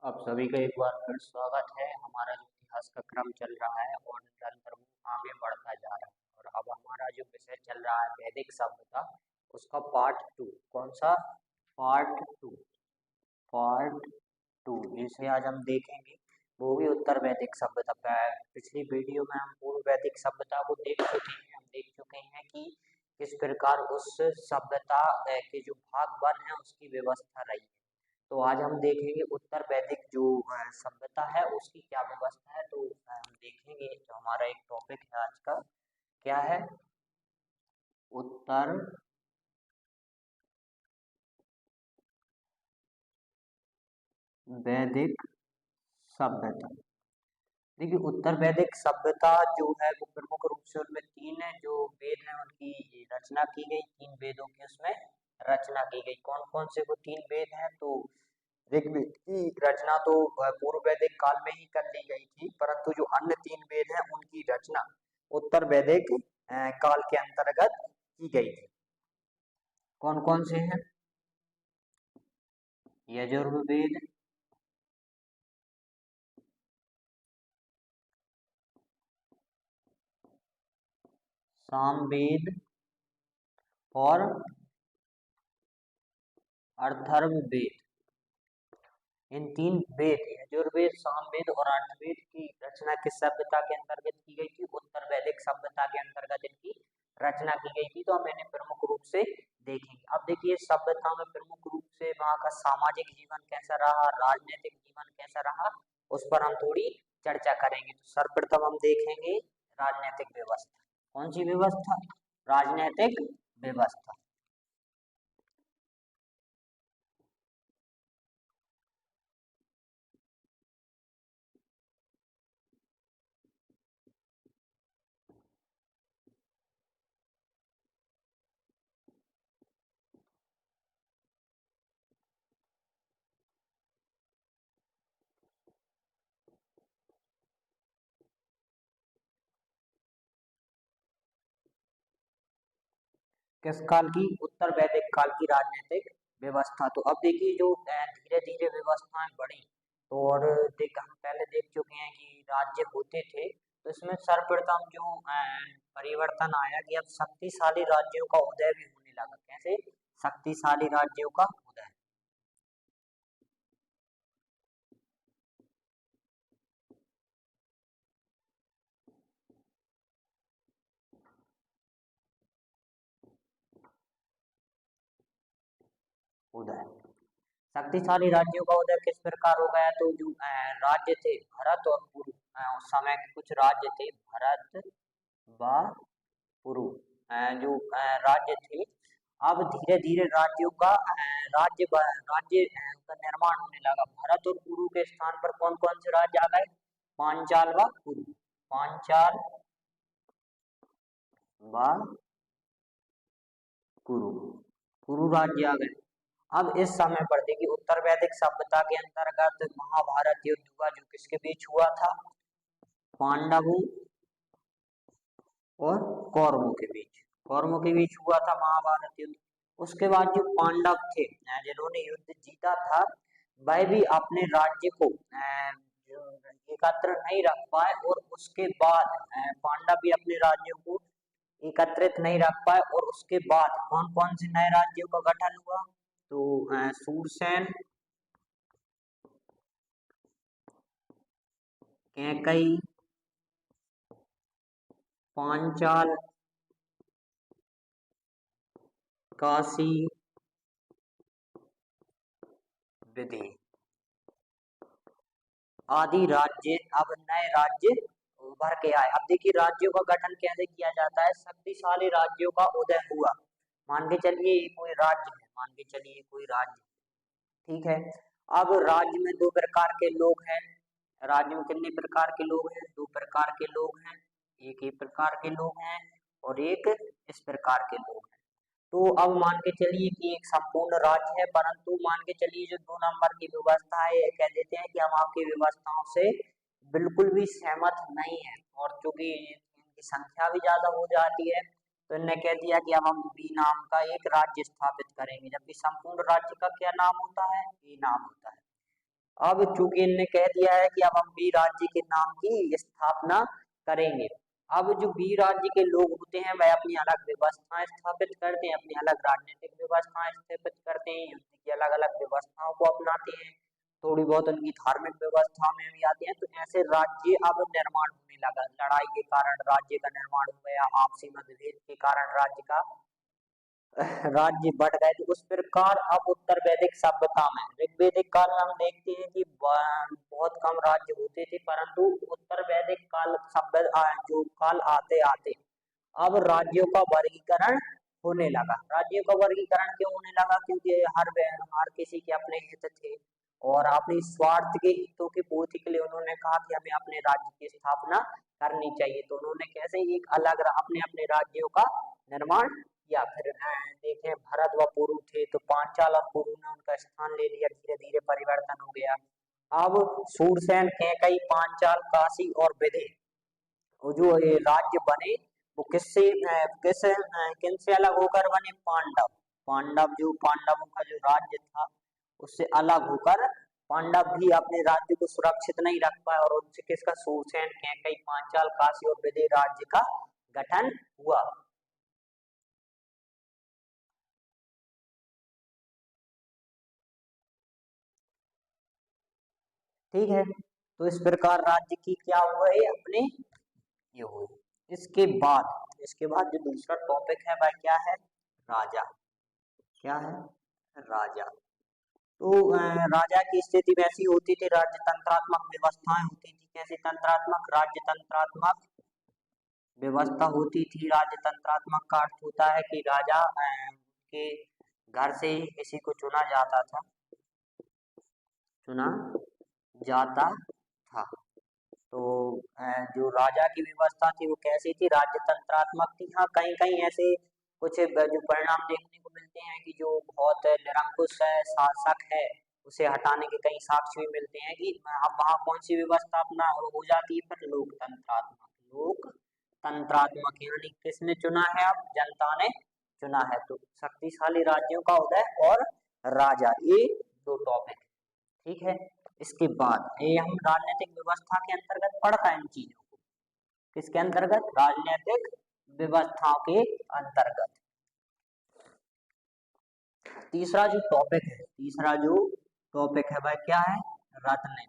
आप सभी का एक बार फिर स्वागत है। हमारा जो इतिहास का क्रम चल रहा है और निरंतर वो आगे बढ़ता जा रहा है। और अब हमारा जो विषय चल रहा है वैदिक सभ्यता, उसका पार्ट टू। कौन सा? Part two. पार्ट टू जिसे आज हम देखेंगे वो भी उत्तर वैदिक सभ्यता का है। पिछली वीडियो में हम पूर्व वैदिक सभ्यता को देख चुके हैं। हम देख चुके हैं कि किस प्रकार उस सभ्यता के जो भाग वन है उसकी व्यवस्था रही है। तो आज हम देखेंगे उत्तर वैदिक जो सभ्यता है उसकी क्या व्यवस्था है। तो हम देखेंगे जो हमारा एक टॉपिक है आज का, क्या है? उत्तर वैदिक सभ्यता। देखिए, उत्तर वैदिक सभ्यता जो है वो प्रमुख रूप से उनमें तीन है जो वेद है उनकी रचना की गई। तीन वेदों की उसमें रचना की गई। कौन कौन से वो तीन वेद हैं? तो ऋग्वेद की रचना तो पूर्व वैदिक काल में ही कर ली गई थी, परंतु जो अन्य तीन वेद हैं उनकी रचना उत्तर वैदिक काल के अंतर्गत की गई थी। कौन कौन से हैं? यजुर्वेद, सामवेद और अथर्ववेद। इन तीन वेद यजुर्वेद, सामवेद और अथर्ववेद की रचना किस सभ्यता के अंतर्गत की गई थी? उत्तर वैदिक सभ्यता के अंतर्गत इनकी रचना की गई थी। तो हम इन्हें प्रमुख रूप से देखेंगे। अब देखिए, सभ्यता में प्रमुख रूप से वहाँ का सामाजिक जीवन कैसा रहा, राजनीतिक जीवन कैसा रहा, उस पर हम थोड़ी चर्चा करेंगे। तो सर्वप्रथम हम देखेंगे राजनीतिक व्यवस्था। कौन सी व्यवस्था? राजनीतिक व्यवस्था। किस काल की? उत्तर वैदिक काल की राजनीतिक व्यवस्था। तो अब देखिए, जो धीरे धीरे व्यवस्थाएं बढ़ी, तो और देख हम पहले देख चुके हैं कि राज्य होते थे। तो इसमें सर्वप्रथम जो परिवर्तन आया कि अब शक्तिशाली राज्यों का उदय भी होने लगा। कैसे? शक्तिशाली राज्यों का उदय। उदय शक्तिशाली राज्यों का उदय किस प्रकार हो गया? तो जो राज्य थे भरत और पुरु, उस समय के कुछ राज्य थे भरत व पुरु, जो राज्य थे। अब धीरे धीरे राज्यों का राज्य का निर्माण होने लगा। भरत और पुरु के स्थान पर कौन कौन से राज्य आ गए? पांचाल व पुरु। पांचाल व कुरु। कुरु राज्य आ गए। अब इस समय पर देखिए, उत्तर वैदिक सभ्यता के अंतर्गत महाभारत युद्ध हुआ, जो किसके बीच हुआ था? पांडवों और कौरवों के बीच। कौरवों के बीच हुआ था महाभारत युद्ध। उसके बाद जो पांडव थे जिन्होंने युद्ध जीता था, वह भी अपने राज्य को एकत्र नहीं रख पाए। और उसके बाद पांडव भी अपने राज्यों को एकत्रित नहीं रख पाए। और उसके बाद कौन कौन से नए राज्यों का गठन हुआ? तो सूरसेन, कैकई, पांचाल, काशी, विधि आदि राज्य, अब नए राज्य उभर के आए। अब देखिए, राज्यों का गठन कैसे किया जाता है? शक्तिशाली राज्यों का उदय हुआ। मान के चलिए ये कोई राज्य है, मान के चलिए ये कोई राज्य है, ठीक है। अब राज्य में दो प्रकार के लोग हैं। राज्य में कितने प्रकार के लोग हैं? दो प्रकार के लोग हैं। एक ये प्रकार के लोग हैं और एक इस प्रकार के लोग हैं। तो अब मान के चलिए कि एक संपूर्ण राज्य है, परंतु मान के चलिए जो दो नंबर की व्यवस्था है, ये कह देते हैं कि हम आपकी व्यवस्थाओं से बिल्कुल भी सहमत नहीं है। और चूंकि इनकी संख्या भी ज्यादा हो जाती है, तो इनने कह दिया कि अब हम बी नाम का एक राज्य स्थापित करेंगे। जबकि संपूर्ण राज्य का क्या नाम होता है? बी नाम होता है। अब चूंकि इनने कह दिया है कि अब हम बी राज्य के नाम की स्थापना करेंगे। अब जो बी राज्य के लोग होते हैं वह अपनी अलग व्यवस्थाएं स्थापित करते हैं, अपनी अलग राजनीतिक व्यवस्थाएं स्थापित करते हैं, युद्ध की अलग अलग व्यवस्थाओं को अपनाते हैं, थोड़ी बहुत उनकी धार्मिक व्यवस्था में भी आती है। तो ऐसे राज्य अब निर्माण होने लगा, लड़ाई के कारण राज्य का निर्माण हो गया, आपसी मतभेद के कारण राज्य का राज्य बढ़ गए। तो उस प्रकार अब उत्तर वैदिक सभ्यता में, ऋग्वेदिक काल में हम देखते हैं कि बहुत कम राज्य होते थे, परंतु उत्तर वैदिक काल सभ्य जो काल आते आते अब राज्यों का वर्गीकरण होने लगा। राज्यों का वर्गीकरण क्यों होने लगा? क्योंकि हर किसी के अपने हित थे और अपने स्वार्थ के हितों की पूर्ति के लिए उन्होंने कहा कि हमें अपने राज्य की स्थापना करनी चाहिए। तो उन्होंने कैसे एक अलग अपने अपने राज्यों का निर्माण किया। फिर देखें भरत व पुरु थे, तो पांचाल और पुरु ने उनका स्थान ले लिया, धीरे धीरे परिवर्तन हो गया। अब सूरसेन, कैकई, पांचाल, काशी और विदे जो ये राज्य बने वो किनसे अलग होकर बने? पांडव। पांडव जो पांडवों का जो राज्य था उससे अलग होकर पांडव भी अपने राज्य को सुरक्षित नहीं रख पाए और उनसे किसका? सूरसेन, कैकई, पांचाल, काशी और विदे राज्य का गठन हुआ। ठीक है, तो इस प्रकार राज्य की क्या हुआ है अपने ये हुई। इसके बाद जो दूसरा टॉपिक है वह क्या है? राजा। क्या है? राजा। तो राजा की स्थिति वैसी होती थी, राज्य तंत्रात्मक व्यवस्थाएं होती थी। कैसी तंत्रात्मक? राज्य तंत्रात्मक व्यवस्था होती थी। राज्य तंत्रात्मक का अर्थ होता है कि राजा के घर से ही किसी को चुना जाता था, चुना जाता था। तो जो राजा की व्यवस्था थी वो कैसी थी? राज्य तंत्रात्मक थी। हाँ, कहीं कहीं ऐसे कुछ जो परिणाम देखने को मिलते हैं कि जो बहुत निरंकुश है, शासक है, उसे हटाने के कई साक्ष्य भी मिलते हैं कि अब वहाँ कौन सी व्यवस्था अपना हो जाती है? फिर लोकतंत्रात्मक। लोकतंत्रात्मक यानी किसने चुना है? अब जनता ने चुना है। तो शक्तिशाली राज्यों का उदय और राजा, ये दो टॉपिक। ठीक है, इसके बाद ये हम राजनीतिक व्यवस्था के अंतर्गत पढ़ता है इन चीजों को। किसके अंतर्गत? राजनीतिक व्यवस्था के अंतर्गत। तीसरा जो टॉपिक है वह क्या है? रत्न।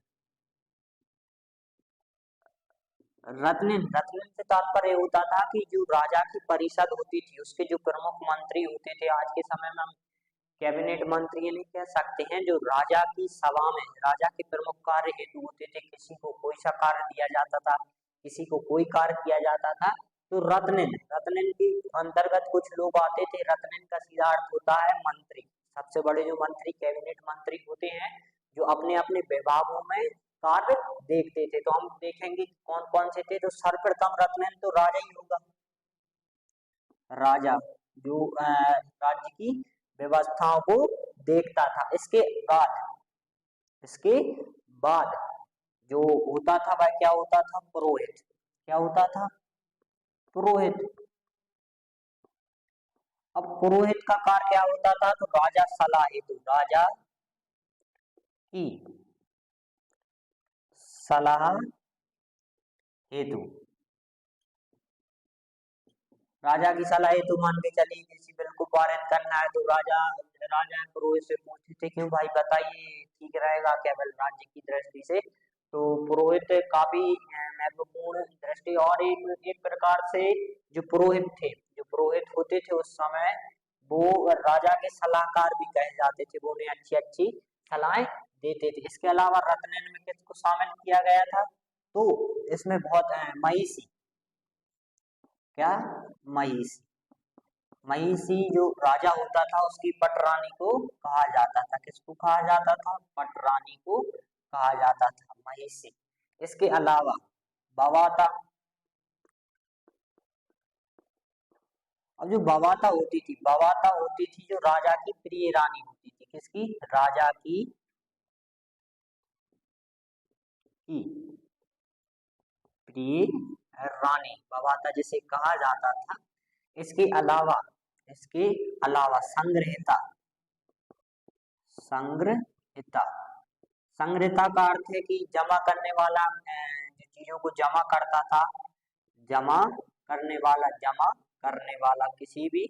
रत्न से तात्पर्य होता था कि जो राजा की परिषद होती थी उसके जो प्रमुख मंत्री होते थे, आज के समय में हम कैबिनेट मंत्री नहीं कह सकते हैं, जो राजा की सभा में राजा के प्रमुख कार्य हेतु होते थे, किसी को कोई सा कार्य दिया जाता था, किसी को कोई कार्य किया जाता था, तो रत्न के अंतर्गत कुछ लोग आते थे। रत्न का सीधा अर्थ होता है मंत्री। सबसे बड़े जो मंत्री कैबिनेट मंत्री होते हैं, जो अपने अपने विभागों में कार्य देखते थे। तो हम देखेंगे कौन कौन से थे। तो सर्वप्रथम रत्न तो राजा ही होगा। राजा जो राज्य की व्यवस्थाओं को देखता था। इसके बाद जो होता था वह क्या होता था? पुरोहित। क्या होता था? पुरोहित। अब पुरोहित का कार्य क्या होता था? तो राजा सलाह हेतु, राजा की सलाह हेतु, राजा की सलाह हेतु मान के चलिए किसी बिल को पारित करना है तो राजा पुरोहित से पूछते थे क्यों भाई बताइए ठीक रहेगा क्या बिल राज्य की दृष्टि से। तो पुरोहित काफी महत्वपूर्ण दृष्टि और एक प्रकार से जो पुरोहित होते थे उस समय वो राजा के सलाहकार भी कहे जाते थे। वो उन्हें अच्छी अच्छी सलाहें देते थे। इसके अलावा रत्न में किसको शामिल किया गया था? तो इसमें बहुत महिषी। क्या? महिषी। महिषी जो राजा होता था उसकी पटरानी को कहा जाता था। किसको कहा जाता था? पटरानी को कहा जाता था, महिषी। इसके अलावा बवाता। अब जो बवाता होती थी जो राजा की प्रिय रानी होती थी। किसकी? राजा की प्रिय रानी, बवाता जिसे कहा जाता था। इसके अलावा संग्रहिता। संग्रहिता संग्रहता का अर्थ है कि जमा करने वाला, जो चीजों को जमा करता था, जमा जमा करने वाला किसी भी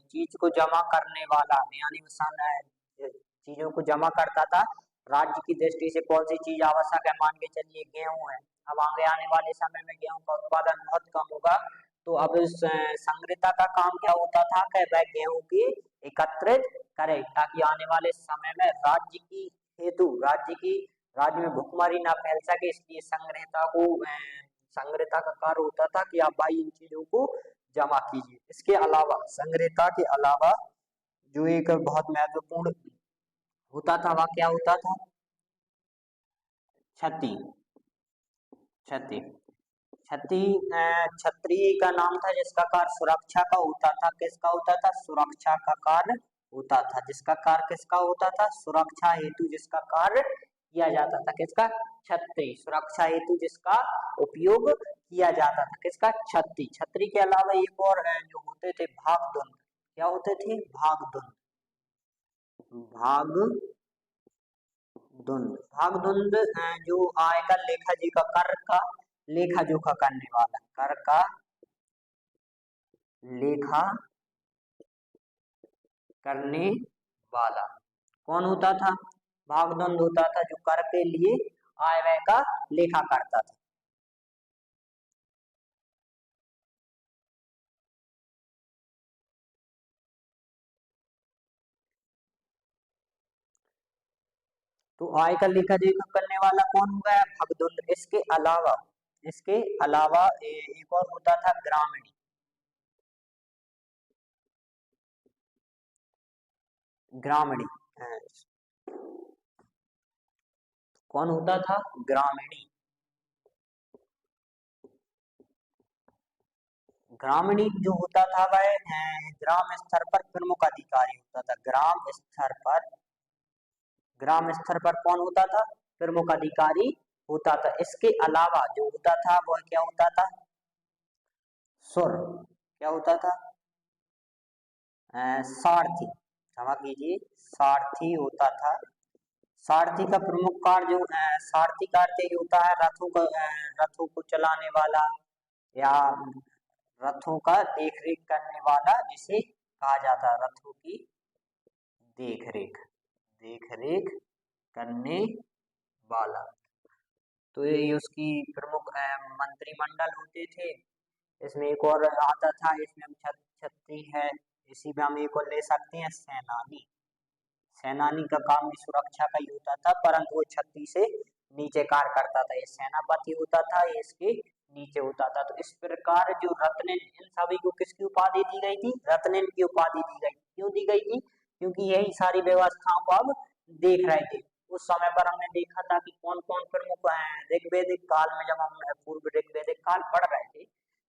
चीज को जमा करने वाला, यानी चीजों को जमा करता था। राज्य की दृष्टि से कौन सी चीज आवश्यक है, मान के चलिए गेहूं है। अब आगे आने वाले समय में गेहूं का उत्पादन बहुत कम होगा, तो अब इस संग्रहता का काम क्या होता था कि वह गेहूं की एकत्रित करे, ताकि आने वाले समय में राज्य में भुखमरी ना फैल सके। इसलिए संग्रहता का कार्य होता था कि आप भाई इन चीजों को जमा कीजिए। इसके अलावा, संग्रहता के अलावा जो एक बहुत महत्वपूर्ण होता था वह क्या होता था, छती। छती छती छतरी का नाम था जिसका कार्य सुरक्षा का होता था। किसका होता था, सुरक्षा का कार्य होता था। जिसका कार्य किसका होता था, सुरक्षा हेतु जिसका कार्य किया जाता था। किसका, छतरी। सुरक्षा हेतु जिसका उपयोग किया जाता था, किसका, छतरी। छतरी के अलावा एक और जो होते थे, भागदुंड। क्या होते थे, भागदुंड। भागदुंड जो आय का लेखा जोखा, कर का लेखा जोखा करने वाला, कर का लेखा करने वाला कौन होता था, भागदंड होता था, जो कर के लिए आय व्यय का लेखा करता था। तो आय का लेखा जोखा करने वाला कौन होगा, भागदंड। इसके अलावा एक और होता था, ग्रामीणी। ग्रामीणी कौन होता था, ग्रामीणी। ग्रामीणी जो होता था वह ग्राम स्तर पर प्रमुख अधिकारी होता था। ग्राम स्तर पर कौन होता था, प्रमुख अधिकारी होता था। इसके अलावा जो होता था वह क्या होता था, सुर। क्या होता था, सारथी। क्षमा कीजिए, सारथी होता था। सारथी का प्रमुख कार्य जो सारथी का अर्थ ये होता है, रथों को चलाने वाला या रथों का देख रेख करने वाला, जिसे कहा जाता है रथों की देख रेख करने वाला। तो ये उसकी प्रमुख मंत्रिमंडल होते थे। इसमें एक और आता था, इसमें हम छतरी है, इसी में हम एक और ले सकते हैं, सेनानी। सेनानी का काम भी सुरक्षा का ही होता था, परंतु वो छतरी से नीचे कार्य करता था। ये सेनापति होता था, ये इसके नीचे होता था। तो इस प्रकार जो रत्नेन, इन सभी को किसकी उपाधि दी गई थी, रत्नेन की उपाधि दी गई। क्यों दी गई थी, क्योंकि यही सारी व्यवस्थाओं को अब देख रहे थे। उस समय पर हमने देखा था कि कौन कौन प्रमुख ऋग्वेदिक काल में, जब हम पूर्व ऋग्वेदिक काल पढ़ रहे थे,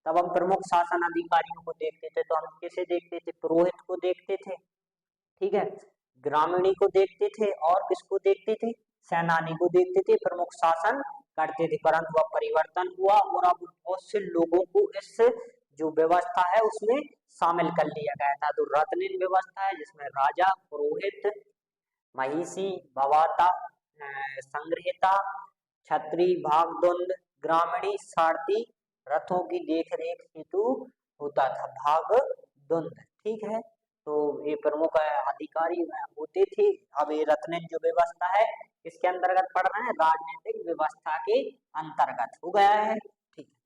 तब हम प्रमुख शासन अधिकारियों को देखते थे। तो हम किसे देखते थे, पुरोहित को देखते थे, ठीक है, ग्रामीणी को देखते थे, और किसको देखते थे, सेनानी को देखते थे। प्रमुख शासन करते थे, परंतु अब परिवर्तन हुआ और अब बहुत से लोगों को इस जो व्यवस्था है उसमें शामिल कर लिया गया था। तो रत्निन व्यवस्था है, जिसमें राजा, पुरोहित, महिषी, भवाता, संग्रहिता, छत्री, भागदुंड, ग्रामीणी, सारथी, रथों की देख रेख हेतु होता था भागदुंड, ठीक है। तो ये प्रमुख अधिकारी होते थे। अब ये रत्नेन जो व्यवस्था है, इसके अंतर्गत पड़ रहे हैं, राजनीतिक व्यवस्था के अंतर्गत हो गया है, ठीक है।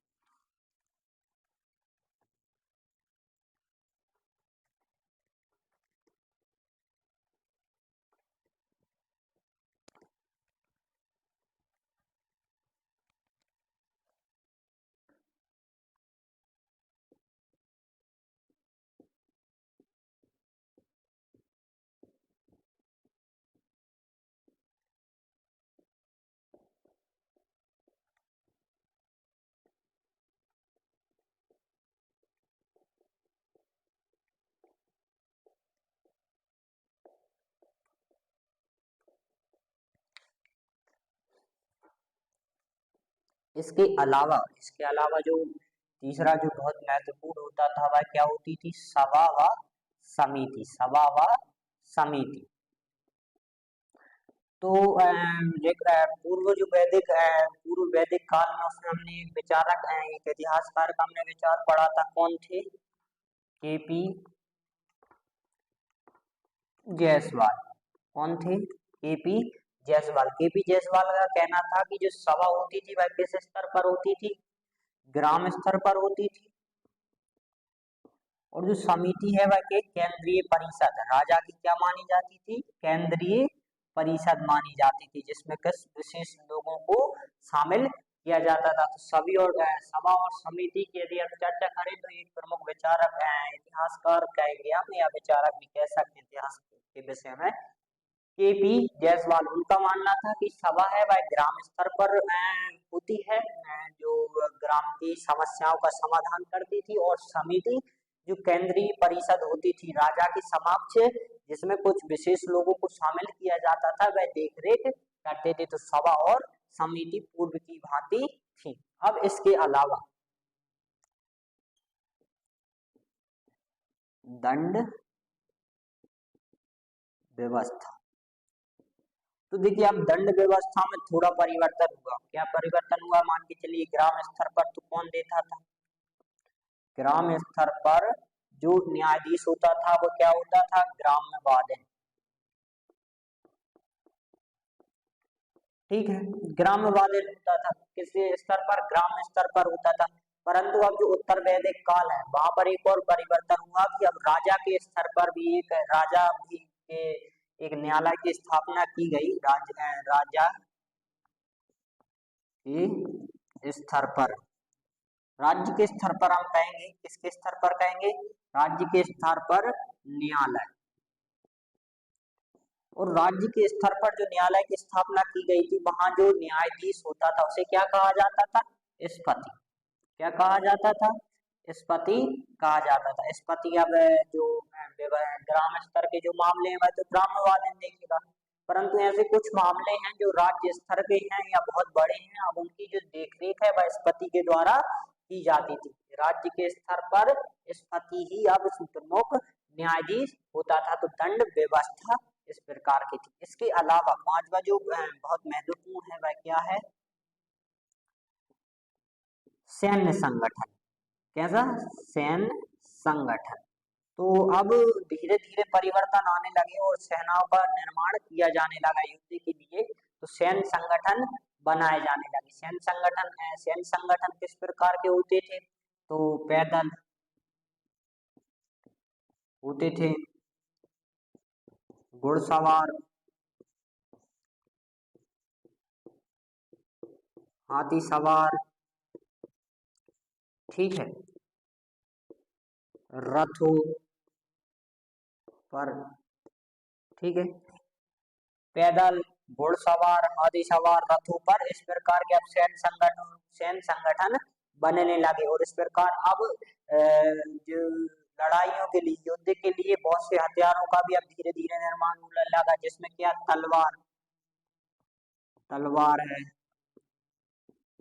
इसके अलावा जो तीसरा जो बहुत महत्वपूर्ण होता था वह क्या होती थी, सभा व समिति। सभा व समिति तो पूर्व जो पूर्व वैदिक काल में उसमें हमने एक विचारक एक इतिहासकार का हमने विचार पढ़ा था, कौन थे? केपी जायसवाल। कौन थे? केपी जायसवाल। केपी जायसवाल का कहना था कि जो सभा होती थी वह किस स्तर पर होती थी? ग्राम स्तर पर होती थी। और जो समिति है वह के केंद्रीय परिषद, राजा की क्या मानी जाती थी? केंद्रीय परिषद मानी जाती थी, जिसमें किस विशेष लोगों को शामिल किया जाता था। तो सभी और सभा और समिति की यदि हम चर्चा करें तो एक प्रमुख विचारक इतिहासकार कहेंगे हम, या विचारक भी कह सकते हैं इतिहास के विषय में, केपी जायसवाल। उनका मानना था कि सभा है वह ग्राम स्तर पर होती है, जो ग्राम की समस्याओं का समाधान करती थी, और समिति जो केंद्रीय परिषद होती थी राजा के समक्ष, जिसमें कुछ विशेष लोगों को शामिल किया जाता था, वह देखरेख करते थे। तो सभा और समिति पूर्व की भांति थी। अब इसके अलावा दंड व्यवस्था, तो देखिए अब दंड व्यवस्था में थोड़ा परिवर्तन हुआ। क्या परिवर्तन हुआ? मान के चलिए ग्राम स्तर पर तो कौन देता था? ग्राम स्तर पर जो न्यायाधीश होता था वो क्या होता था? ग्राम्य वार्डन। ठीक है, ग्राम्य वार्डन होता था। किस स्तर पर? ग्राम स्तर पर होता था। परंतु अब जो उत्तर वैदिक काल है वहां पर एक और परिवर्तन हुआ कि अब राजा के स्तर पर भी एक राजा भी के एक न्यायालय की स्थापना की गई। राजा के स्तर पर, राज्य के स्तर पर हम कहेंगे, किसके स्तर पर कहेंगे? राज्य के स्तर पर न्यायालय। और राज्य के स्तर पर जो न्यायालय की स्थापना की गई थी, वहां जो न्यायाधीश होता था उसे क्या कहा जाता था? स्पति। क्या कहा जाता था? स्पति कहा जाता था। स्पति अब जो ग्राम स्तर के जो मामले हैं वह तो ग्राम्य देखेगा, परंतु ऐसे कुछ मामले हैं जो राज्य स्तर के हैं या बहुत बड़े हैं, अब उनकी जो देखरेख है वह स्पति के द्वारा की जाती थी। राज्य के स्तर पर स्पति ही अब प्रमुख न्यायाधीश होता था। तो दंड व्यवस्था इस प्रकार की थी। इसके अलावा पांचवा जो बहुत महत्वपूर्ण है वह क्या है? सैन्य संगठन। कैसा? सैन्य संगठन। तो अब धीरे धीरे परिवर्तन आने लगे और सेनाओं का निर्माण किया जाने लगा युद्ध के लिए, तो सैन्य संगठन बनाए जाने लगे। सैन्य संगठन किस प्रकार के होते थे? तो पैदल होते थे, घुड़सवार, हाथी सवार, ठीक है, रथों पर, ठीक है, पैदल, घुड़सवार, हाथी सवार, रथों पर, इस प्रकार के अब सैन्य संगठन बनने लगे। और इस प्रकार अब जो लड़ाइयों के लिए, युद्ध के लिए बहुत से हथियारों का भी अब धीरे धीरे निर्माण होने लगा, जिसमें क्या? तलवार, तलवार है,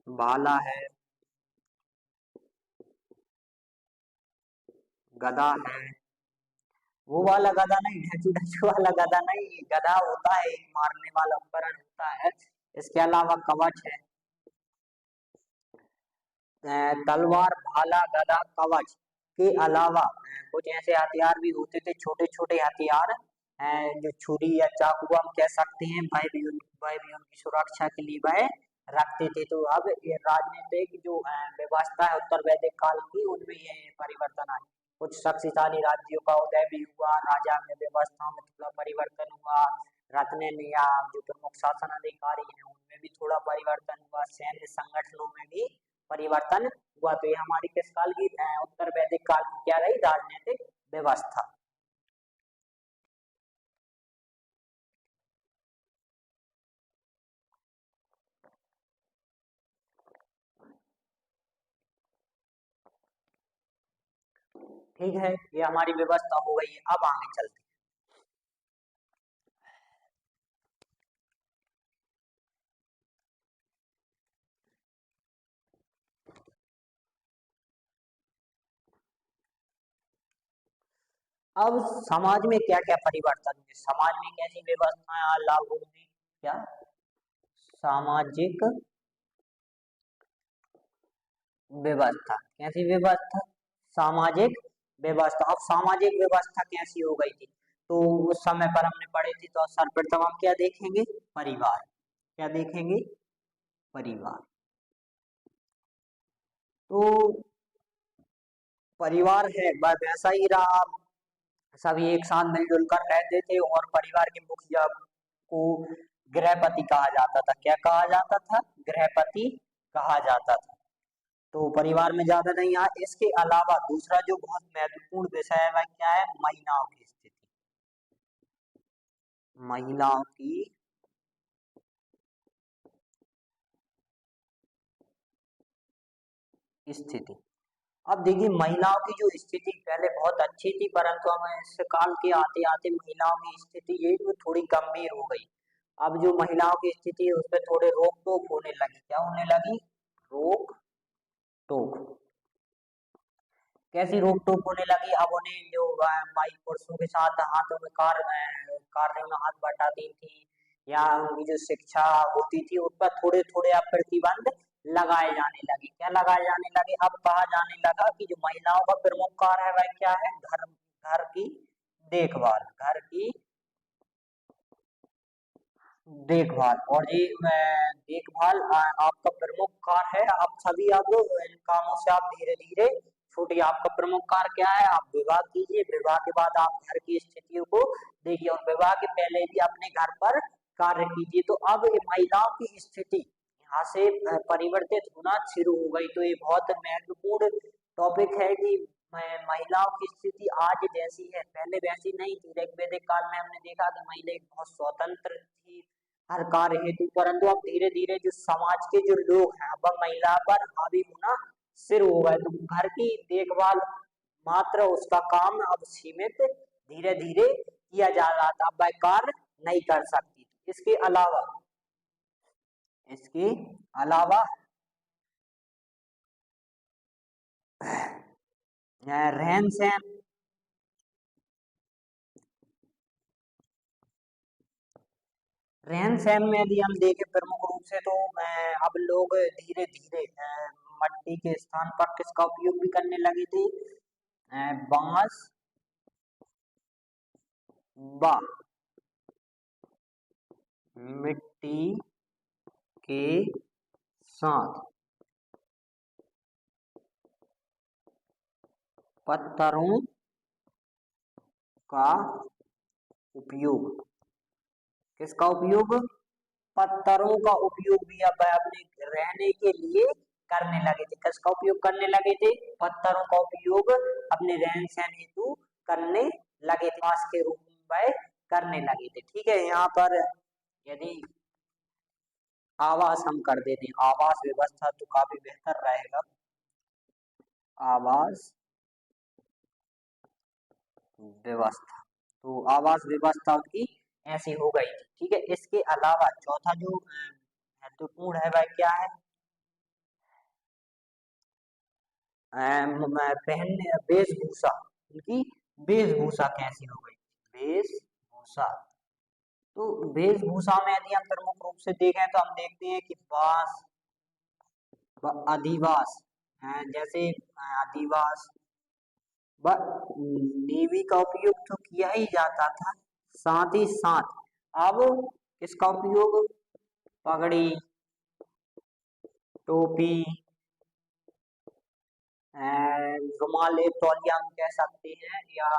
भाला है, गदा है। वो वाला गदा नहीं, ढेंचू ढेंचू वाला गदा नहीं, गदा होता है एक मारने वाला उपकरण होता है। इसके अलावा कवच है, तलवार, भाला, गदा, कवच के अलावा कुछ ऐसे हथियार भी होते थे, छोटे छोटे हथियार, जो छुरी या चाकू हम कह सकते हैं, वह भी उनकी सुरक्षा के लिए वह रखते थे। तो अब ये राजनीतिक जो व्यवस्था है उत्तर वैदिक काल की, उनमें ये परिवर्तन आए। कुछ शक्तिशाली राज्यों का उदय भी हुआ, राजा में व्यवस्था में थोड़ा परिवर्तन हुआ, रत्न या जो प्रमुख शासन अधिकारी हैं उनमें भी थोड़ा परिवर्तन हुआ, सैन्य संगठनों में भी परिवर्तन हुआ। तो ये हमारी किस काल की? उत्तर वैदिक काल की क्या रही? राजनीतिक व्यवस्था। ठीक है, ये हमारी व्यवस्था हो गई है। अब आगे चलते हैं। अब समाज में क्या क्या परिवर्तन हुए, समाज में कैसी व्यवस्थाएं लागू हुई, क्या, सामाजिक व्यवस्था। कैसी व्यवस्था, सामाजिक व्यवस्था। अब सामाजिक व्यवस्था कैसी हो गई थी, तो उस समय पर हमने पढ़े थे, तो सर्वप्रथम हम क्या देखेंगे, परिवार। क्या देखेंगे, परिवार। तो परिवार है वह वैसा ही रहा, सभी एक साथ मिलजुल कर रहते थे, और परिवार के मुखिया को गृहपति कहा जाता था। क्या कहा जाता था, गृहपति कहा जाता था। तो परिवार में ज्यादा नहीं आ। इसके अलावा दूसरा जो बहुत महत्वपूर्ण विषय है वह क्या है, महिलाओं की स्थिति। महिलाओं की स्थिति। अब देखिए, महिलाओं की जो स्थिति पहले बहुत अच्छी थी, परंतु अब इस काल के आते आते महिलाओं की स्थिति ये जो थोड़ी गंभीर हो गई। अब जो महिलाओं की स्थिति है उस पर थोड़े रोक टोक होने लगी। क्या होने लगी, रोक टोक। कैसी रोक टोक होने लगी, अब उन्हें जो माई पुरुषों के साथ हाथों में कार्यों में हाथ बटाती थी, या उनकी जो शिक्षा होती थी उन पर थोड़े थोड़े अब प्रतिबंध लगाए जाने लगे। क्या लगाए जाने लगे, अब कहा जाने लगा कि जो महिलाओं का प्रमुख कार्य है वह क्या है, घर घर की देखभाल, घर की देखभाल। और ये देखभाल आपका प्रमुख कार्य है। आप सभी अब इन कामों से आप धीरे धीरे छूटिए। आपका प्रमुख कार्य क्या है, आप विवाह कीजिए, विवाह के बाद आप घर की स्थितियों को देखिए, और विवाह के पहले भी अपने घर पर कार्य कीजिए। तो अब ये महिलाओं की स्थिति यहाँ से परिवर्तित होना शुरू हो गई। तो ये बहुत महत्वपूर्ण टॉपिक है कि महिलाओं की स्थिति आज जैसी है पहले वैसी नहीं थी। ऋग्वेदिक काल में हमने देखा कि महिलाएं बहुत स्वतंत्र थी हर कार्य हेतु, परंतु अब धीरे धीरे जो समाज के जो लोग हैं अब महिला पर हावी होना शुरू हो गए। तो घर की देखभाल मात्र उसका काम अब सीमित धीरे धीरे किया जा रहा था, अब वह कार्य नहीं कर सकती। इसके अलावा रहन सहन, रहन सहन में यदि हम देखें प्रमुख रूप से, तो अब लोग धीरे धीरे मट्टी के स्थान पर किसका उपयोग भी करने लगे थे, बांस व मिट्टी के साथ पत्थरों का उपयोग। किसका उपयोग, पत्थरों का उपयोग भी अब अपने रहने के लिए करने लगे थे। किसका उपयोग करने लगे थे, पत्थरों का उपयोग अपने रहन सहन हेतु करने लगे थे, आवास के रूप में वह करने लगे थे। ठीक है, यहाँ पर यदि आवास हम कर देते हैं, आवास व्यवस्था, तो काफी बेहतर रहेगा। आवास व्यवस्था, तो आवास व्यवस्था उनकी ऐसी हो गई थी। ठीक है, इसके अलावा चौथा जो महत्वपूर्ण है वह क्या है, पहनने वेशभूषा। उनकी वेशभूषा कैसी हो गई, वेशभूषा। तो वेशभूषा में यदि हम प्रमुख रूप से देखें तो हम देखते हैं कि वास व अधिवास, जैसे अधिवास व देवी का उपयोग तो किया ही जाता था, साथ ही साथ अब इसका उपयोग पगड़ी, टोपी, रुमाल, तौलिया हम कह सकते हैं, या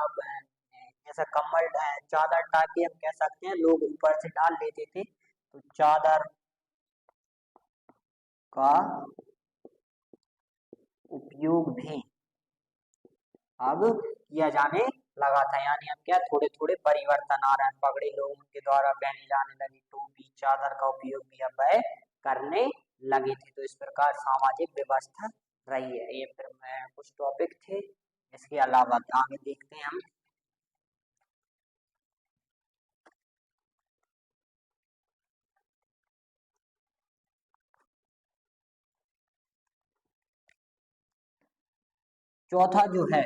जैसा कम्बल चादर टाइप हम कह सकते हैं, लोग ऊपर से डाल लेते थे। तो चादर का उपयोग भी अब किया जाने लगा था। यानी अब क्या, थोड़े थोड़े परिवर्तन आ रहे हैं, पगड़ी लोगों के द्वारा पहनी जाने लगी, टोपी, चादर का उपयोग भी अब वह करने लगे थे। तो इस प्रकार सामाजिक व्यवस्था रही है। ये फिर कुछ टॉपिक थे, इसके अलावा आगे देखते हैं हम। चौथा जो है,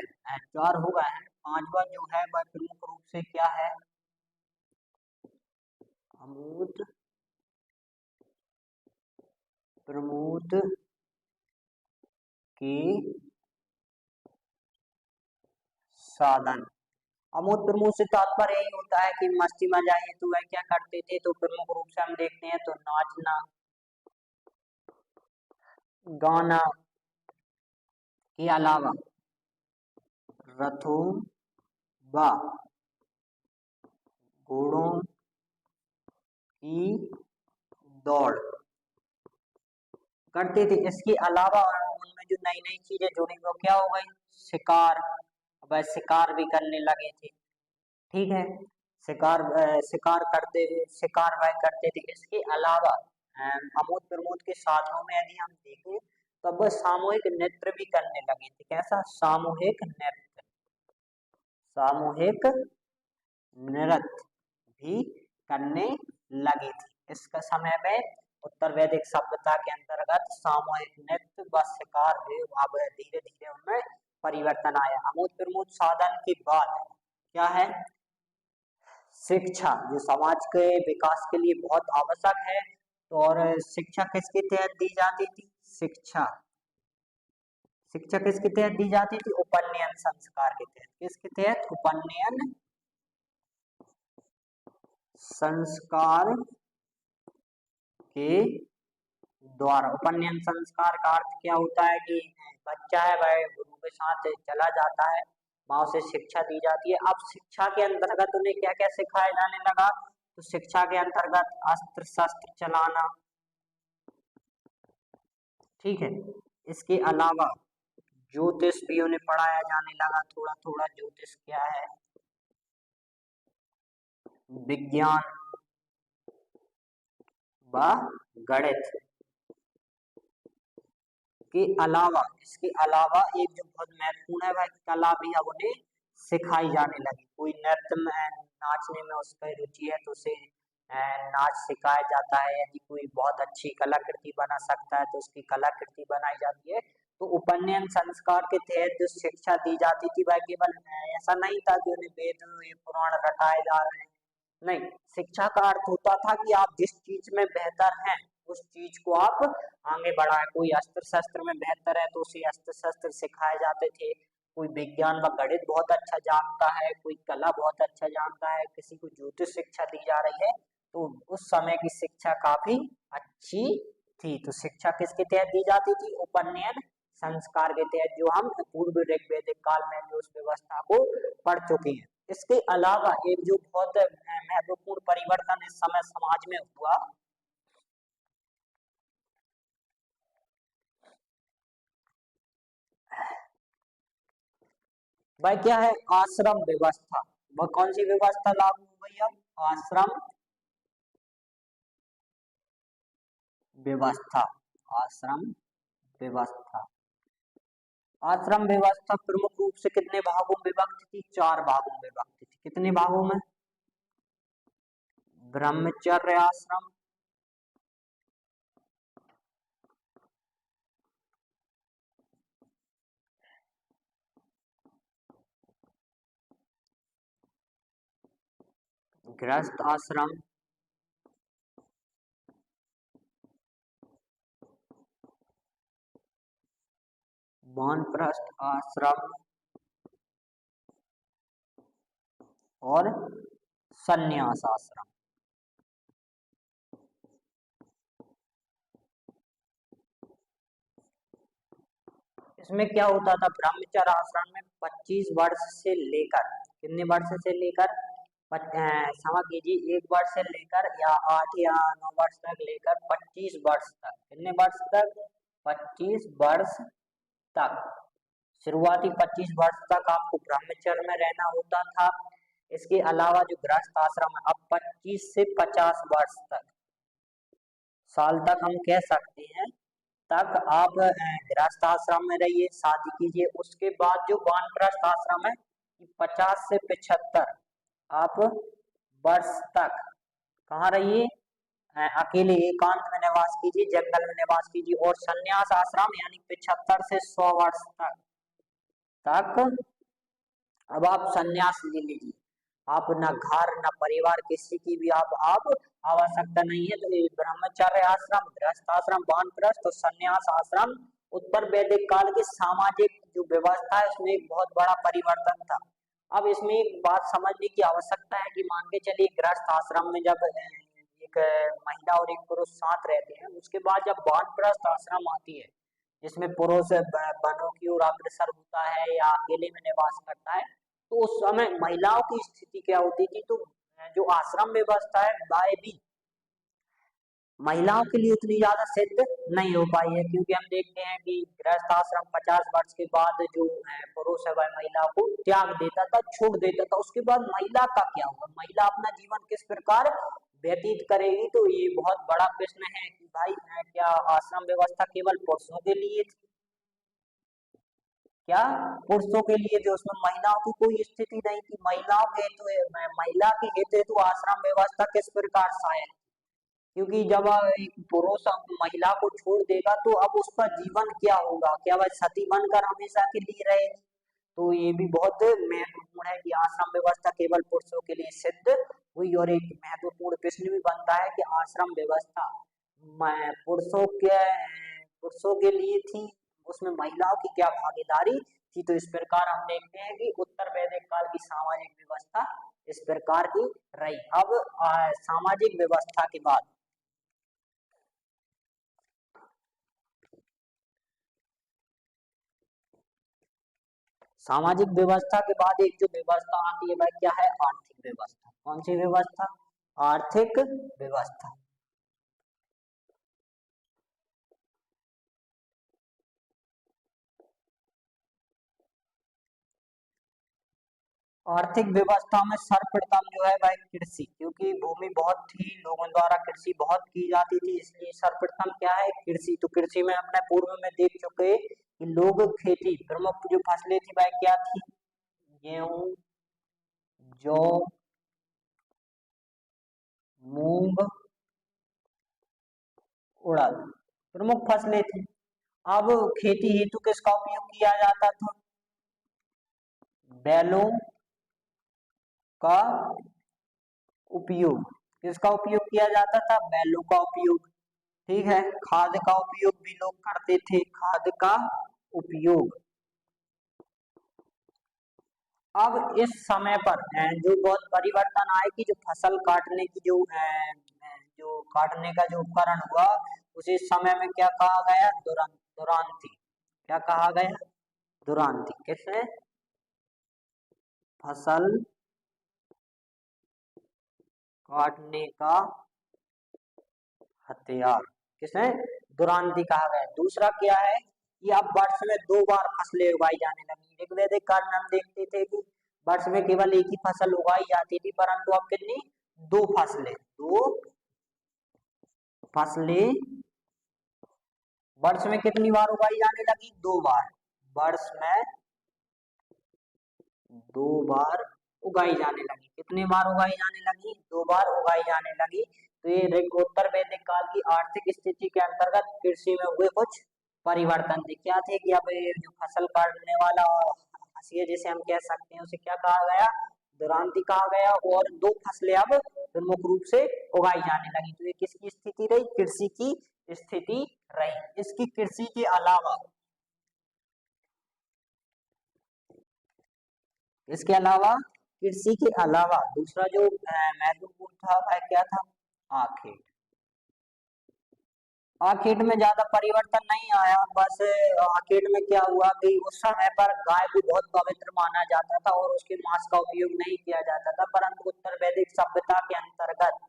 चार हो गए हैं, पांचवा जो है वह प्रमुख रूप से क्या है, अमूर्त प्रमोद के साधन। अमोद प्रमोद से तात्पर्य यही होता है कि मस्ती मजा हेतु वह क्या करते थे, तो प्रमुख रूप से हम देखते हैं तो नाचना, गाना के अलावा रथों व घोड़ों की दौड़ करते थे। इसके अलावा उनमें जो नई नई चीजें जुड़ी वो क्या हो गई, शिकार, वह शिकार भी करने लगे थे। ठीक है, शिकार वह करते थे। इसके अलावा अमोद प्रमोद के साधनों में यदि हम देखें तब वह सामूहिक नृत्य भी करने लगे थे। कैसा, सामूहिक नृत्य, सामूहिक नृत्य भी करने लगी थी। इसका समय में उत्तर वैदिक सभ्यता के अंतर्गत सामूहिक नृत्य व शिकार भी अब धीरे धीरे उनमें परिवर्तन आया। अमोद प्रमोद साधन के बाद क्या है, शिक्षा, जो समाज के विकास के लिए बहुत आवश्यक है। तो और शिक्षा किसके तहत दी जाती थी, शिक्षा किसके तहत दी जाती थी, उपनयन संस्कार के तहत। किसके तहत, उपनयन संस्कार के द्वारा। उपनयन संस्कार का अर्थ क्या होता है कि बच्चा है वह गुरु के साथ चला जाता है, वहां से शिक्षा दी जाती है। अब शिक्षा के अंतर्गत उन्हें क्या क्या सिखाया जाने लगा, तो शिक्षा के अंतर्गत अस्त्र शस्त्र चलाना, ठीक है। इसके अलावा ज्योतिष भी उन्हें पढ़ाया जाने लगा, थोड़ा थोड़ा। ज्योतिष क्या है, विज्ञान व गणित के अलावा, इसके अलावा एक जो बहुत महत्वपूर्ण है वह कला भी अब उन्हें सिखाई जाने लगी। कोई नृत्य में, नाचने में उसकी रुचि है तो उसे नाच सिखाया जाता है। यदि कोई बहुत अच्छी कलाकृति बना सकता है तो उसकी कलाकृति बनाई जाती है। तो उपनयन संस्कार के तहत जो शिक्षा दी जाती थी वह केवल ऐसा नहीं था कि उन्हें वेद पुराण रटाए जा रहे हैं, नहीं। शिक्षा का अर्थ होता था कि आप जिस चीज में बेहतर हैं उस चीज को आप आगे बढ़ाए। कोई अस्त्र शस्त्र में बेहतर है तो उसे अस्त्र शस्त्र सिखाए जाते थे। कोई विज्ञान व गणित बहुत अच्छा जानता है, कोई कला बहुत अच्छा जानता है, किसी को ज्योतिष शिक्षा दी जा रही है, तो उस समय की शिक्षा काफी अच्छी थी। तो शिक्षा किसके तहत दी जाती थी, उपनयन संस्कार के तहत, जो हम पूर्व ऋग्वैदिक काल में जो उस व्यवस्था को पढ़ चुके हैं। इसके अलावा एक जो बहुत महत्वपूर्ण परिवर्तन इस समय समाज में हुआ, वह क्या है, आश्रम व्यवस्था। वह कौन सी व्यवस्था लागू हो गई अब, आश्रम व्यवस्था, आश्रम व्यवस्था। आश्रम व्यवस्था प्रमुख रूप से कितने भागों में विभक्त थी, 4 भागों में विभक्त थी। कितने भागों में, ब्रह्मचर्य आश्रम, गृहस्थ आश्रम, वानप्रस्थ आश्रम और संन्यास आश्रम। इसमें क्या होता था, ब्रह्मचर्य आश्रम में 25 वर्ष से लेकर, कितने वर्ष से लेकर, क्षमा कीजिए, 1 वर्ष से लेकर या 8 या 9 वर्ष तक लेकर 25 वर्ष तक, कितने वर्ष तक, 25 वर्ष तक। शुरुआती 25 वर्ष तक आपको ब्रह्मचर्य में रहना होता था। इसके अलावा जो गृहस्थ आश्रम है, अब 25 से 50 वर्ष तक, साल तक हम कह सकते हैं, तक आप गृहस्थ आश्रम में रहिए, शादी कीजिए। उसके बाद जो वानप्रस्थ आश्रम है, 50 से 75 आप वर्ष तक कहाँ रहिए, अकेले एकांत में निवास कीजिए, जंगल में निवास कीजिए। और संन्यास आश्रम यानी 75 से 100 वर्ष तक अब आप संन्यास ले लीजिए। आप न घर न परिवार किसी की भी आप आवश्यकता नहीं है। तो ये ब्रह्मचर्य आश्रम, गृहस्थ आश्रम, वानप्रस्थ और संन्यास आश्रम उत्तर वैदिक काल की सामाजिक जो व्यवस्था है उसमें एक बहुत बड़ा परिवर्तन था। अब इसमें एक बात समझने की आवश्यकता है कि मान के चलिए गृहस्थ आश्रम में जब एक महिला और एक पुरुष साथ रहते हैं, उसके बाद जब वानप्रस्थ आश्रम आती है जिसमें पुरुष वनों की ओर अग्रसर होता है या अकेले में निवास करता है, तो उस समय महिलाओं की स्थिति क्या होती थी। तो जो आश्रम व्यवस्था है वह भी महिलाओं के लिए उतनी ज्यादा सिद्ध नहीं हो पाई है, क्योंकि हम देखते हैं कि गृहस्थ आश्रम 50 वर्ष के बाद जो पुरुष है वह महिला को त्याग देता था, छोड़ देता था। उसके बाद महिला का क्या होगा, महिला अपना जीवन किस प्रकार व्यतीत करेगी। तो ये बहुत बड़ा प्रश्न है कि भाई क्या आश्रम व्यवस्था केवल पुरुषों के लिए थी, क्या पुरुषों के लिए जो उसमें महिलाओं की कोई स्थिति नहीं थी। महिलाओं के हेतु, महिला के हेतु आश्रम व्यवस्था किस प्रकार सहायक, क्योंकि जब एक पुरुष महिला को छोड़ देगा तो अब उसका जीवन क्या होगा, क्या वह सती बनकर हमेशा के लिए रहेगी। तो ये भी बहुत महत्वपूर्ण है कि आश्रम व्यवस्था केवल पुरुषों के लिए सिद्ध हुई। और एक महत्वपूर्ण प्रश्न भी बनता है कि आश्रम व्यवस्था पुरुषों के लिए थी, उसमें महिलाओं की क्या भागीदारी थी। तो इस प्रकार हम देखते हैं कि उत्तर वैदिक काल की सामाजिक व्यवस्था इस प्रकार की रही। अब सामाजिक व्यवस्था के बाद सामाजिक व्यवस्था के बाद एक जो व्यवस्था आती है वह क्या है, आर्थिक व्यवस्था। कौन सी व्यवस्था, आर्थिक व्यवस्था। आर्थिक व्यवस्था में सर्वप्रथम जो है वह कृषि, क्योंकि भूमि बहुत थी, लोगों द्वारा कृषि बहुत की जाती थी, इसलिए सर्वप्रथम क्या है, कृषि। तो कृषि में अपने पूर्व में देख चुके कि लोग खेती, प्रमुख जो फसलें थी वह क्या थी, गेहूं, जौ, मूंग, उड़द, प्रमुख फसलें थी। अब खेती हेतु किसका उपयोग किया जाता था, बैलों का उपयोग। किसका उपयोग किया जाता था, बैलों का उपयोग। ठीक है, खाद का उपयोग भी लोग करते थे, खाद का उपयोग। अब इस समय पर जो बहुत परिवर्तन आए कि जो फसल काटने की जो काटने का जो उपकरण हुआ उसे इस समय में क्या कहा गया, दुरांती। क्या कहा गया, दुरांती। किसने, फसल काटने का हथियार, किसने, दुरांती कहा गया। दूसरा क्या है कि अब वर्ष में 2 बार फसलें उगाई जाने लगी। ऋग्वैदिक काल में हम देखते थे कि वर्ष में केवल एक ही फसल उगाई जाती थी, परंतु अब कितनी, 2 फसलें, 2 फसलें वर्ष में कितनी बार उगाई जाने लगी, 2 बार। वर्ष में 2 बार उगाई जाने लगी। कितनी बार उगाई जाने लगी, 2 बार उगाई जाने लगी। तो ये उत्तर वैदिक काल की आर्थिक स्थिति के अंतर्गत कृषि में हुए कुछ परिवर्तन थे। क्या थे कि अब ये जो फसल काटने वाला हाशिया जिसे हम कह सकते हैं उसे क्या कहा गया, दुरांती कहा गया। और 2 फसलें अब प्रमुख रूप से उगाई जाने लगी। तो ये किसकी स्थिति रही, कृषि की स्थिति रही। इसकी कृषि के अलावा, इसके अलावा, कृषि के अलावा दूसरा जो महत्वपूर्ण था वह क्या था, आखेट। आखेट में ज्यादा परिवर्तन नहीं आया, बस आखेट में क्या हुआ कि उस समय पर गाय को बहुत पवित्र माना जाता था और उसके मांस का उपयोग नहीं किया जाता था। परंतु उत्तर वैदिक सभ्यता के अंतर्गत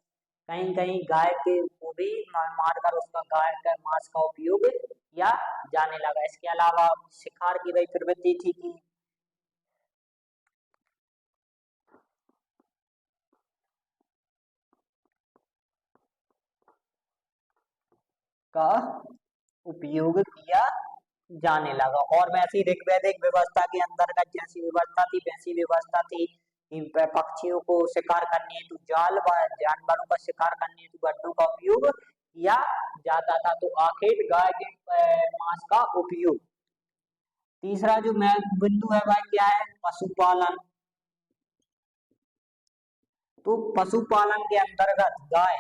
कहीं कहीं गाय के को भी मारकर उसका गाय का मांस का उपयोग किया जाने लगा। इसके अलावा शिकार की वही प्रवृत्ति थी कि का उपयोग किया जाने लगा। और वैसी ऋग्वैदिक व्यवस्था के अंतर्गत जैसी व्यवस्था थी वैसी व्यवस्था थी। इन पक्षियों को शिकार करने हेतु जाल व जानवरों का शिकार करने हेतु गड्ढों का उपयोग किया जाता था। तो आखिर गाय के मांस का उपयोग। तीसरा जो महत्व बिंदु है वह क्या है, पशुपालन। तो पशुपालन के अंतर्गत गाय,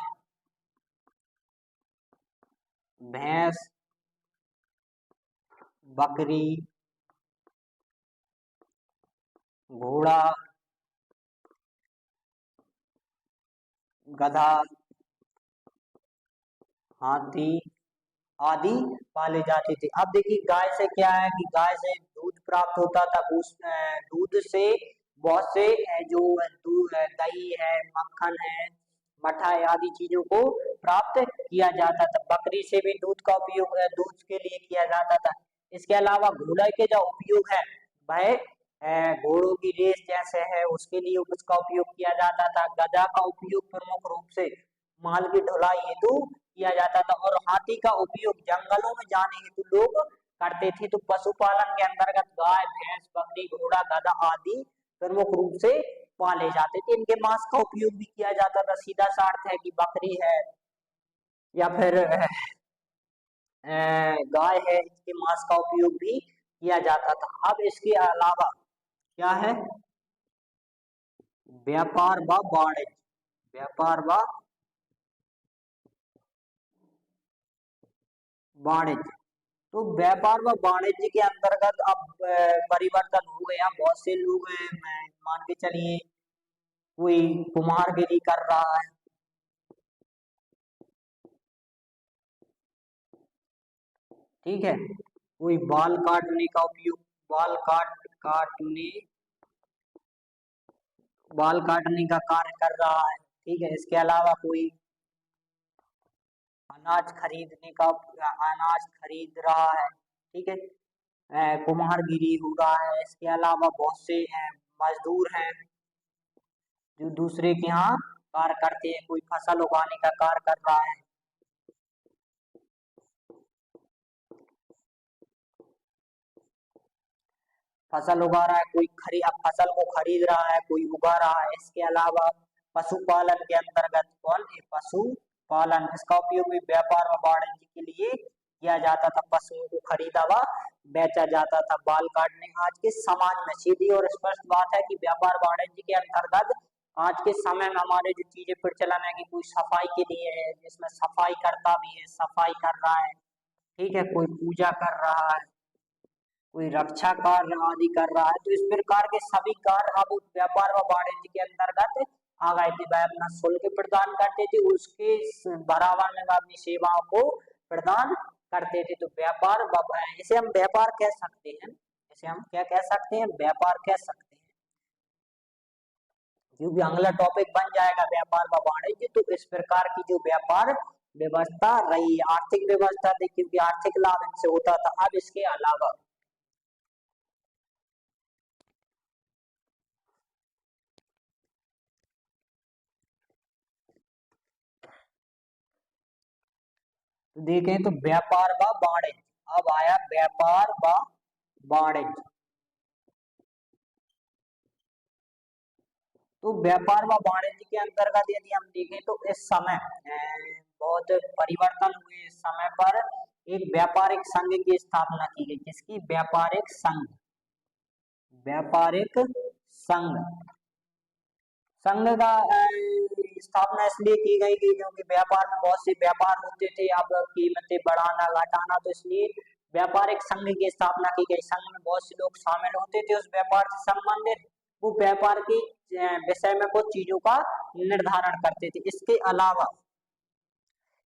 भैंस, बकरी, घोड़ा, गधा, हाथी आदि पाले जाते थे। अब देखिए गाय से क्या है कि गाय से दूध प्राप्त होता था, उस दूध से बहुत से जो दूध है, दही है, मक्खन है, मठाई आदि चीजों को प्राप्त किया जाता था। बकरी से भी दूध का उपयोग दूध के लिए किया जाता था। इसके अलावा घोड़े के जो उपयोग है वह घोड़ों की रेस जैसे है उसके लिए उसका उपयोग किया जाता था। गधा का उपयोग प्रमुख रूप से माल की ढुलाई हेतु किया जाता था और हाथी का उपयोग जंगलों में जाने हेतु लोग करते थे। तो पशुपालन के अंतर्गत गाय, भैंस, बकरी, घोड़ा, गधा आदि प्रमुख रूप से पाले जाते थे। इनके मांस का उपयोग भी किया जाता था। सीधा सा अर्थ है कि बकरी है या फिर गाय है, इसके मांस का उपयोग भी किया जाता था। अब इसके अलावा क्या है, व्यापार व वाणिज्य, व्यापार व वाणिज्य। तो व्यापार व वाणिज्य के अंतर्गत अब परिवर्तन हो गया। बहुत से लोग हैं, मान के चलिए कोई कुम्हारगिरी कर रहा है, ठीक है, कोई बाल काटने का उपयोग, बाल काटने बाल काटने का कार्य कर रहा है, ठीक है। इसके अलावा कोई अनाज खरीद रहा है, ठीक है, कुम्हारगिरी हो रहा है। इसके अलावा बहुत से मजदूर हैं जो दूसरे के यहाँ कार्य करते हैं, कोई फसल उगाने का कार्य कर रहा है, फसल उगा रहा है, कोई फसल को खरीद रहा है, कोई उगा रहा है। इसके अलावा पशुपालन के अंतर्गत कौन है, पशुपालन, इसका उपयोग भी व्यापार व वाणिज्य के लिए किया जाता था। पशुओं को खरीदा व बेचा जाता था। बाल काटने, आज के समाज में सीधी और स्पष्ट बात है कि व्यापार वाणिज्य के अंतर्गत आज के समय में हमारे जो चीजें प्रचलन है कि कोई सफाई के लिए है, जिसमें सफाई करता भी है, सफाई कर रहा है, ठीक है, कोई पूजा कर रहा है, कोई रक्षा कार्य आदि कर रहा है। तो इस प्रकार के सभी कार्य अब व्यापार व वाणिज्य के अंतर्गत आ गए थे। वह अपना शुल्क प्रदान करते थे, उसके बराबर में वह अपनी सेवाओं को प्रदान करते थे। तो व्यापार, इसे हम व्यापार कह सकते हैं, इसे हम क्या कह सकते हैं, व्यापार कह सकते हैं, क्योंकि अगला टॉपिक बन जाएगा व्यापार व वाणिज्य। तो इस प्रकार की जो व्यापार व्यवस्था रही, आर्थिक व्यवस्था थी, क्योंकि आर्थिक लाभ इनसे होता था। अब इसके अलावा तो देखें तो व्यापार व वाणिज्य, अब आया व्यापार व वाणिज्य। तो व्यापार व वाणिज्य के अंतर्गत यदि हम देखें तो इस समय बहुत परिवर्तन हुए। इस समय पर एक व्यापारिक संघ की स्थापना की गई। किसकी, व्यापारिक संघ, व्यापारिक संघ। संघ का स्थापना इसलिए की गई कि क्योंकि व्यापार में बहुत से व्यापार होते थे, अब कीमतें बढ़ाना घटाना, तो इसलिए व्यापारिक संघ की स्थापना की गई। संघ में बहुत से लोग शामिल होते थे उस व्यापार से संबंधित, वो व्यापार के विषय में कुछ चीजों का निर्धारण करते थे। इसके अलावा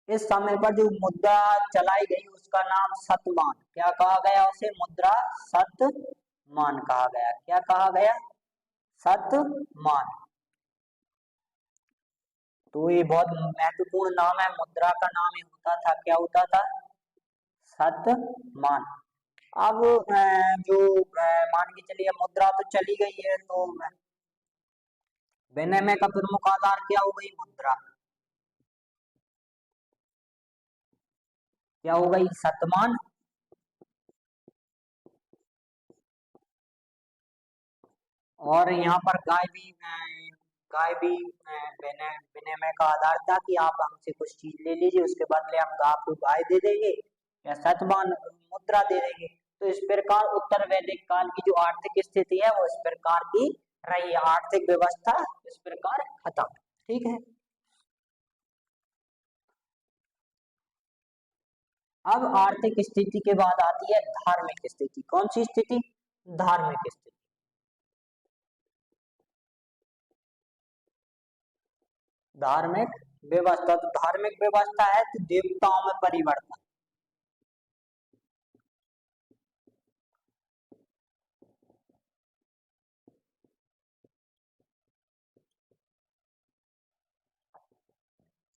इस समय पर जो मुद्रा चलाई गई उसका नाम सतमान, क्या कहा गया उसे, मुद्रा सतमान कहा गया। क्या कहा गया, सतमान। तो ये बहुत महत्वपूर्ण नाम है। मुद्रा का नाम ही होता था, क्या होता था, सतमान। अब जो मान के चलिए मुद्रा तो चली गई है, तो विनिमय का प्रमुख आधार क्या हो गई, मुद्रा, क्या हो गई, सतमान। और यहाँ पर गाय भी विनिमय का आधार था कि आप हमसे कुछ चीज ले लीजिए, उसके बदले हम आपको गाय दे देंगे या सतमान मुद्रा दे देंगे। तो इस प्रकार उत्तर वैदिक काल की जो आर्थिक स्थिति है वो इस प्रकार की रही, आर्थिक व्यवस्था इस प्रकार खत्म। ठीक है। अब आर्थिक स्थिति के बाद आती है धार्मिक स्थिति। कौन सी स्थिति? धार्मिक स्थिति। धार्मिक व्यवस्था, तो धार्मिक व्यवस्था है तो देवताओं में परिवर्तन।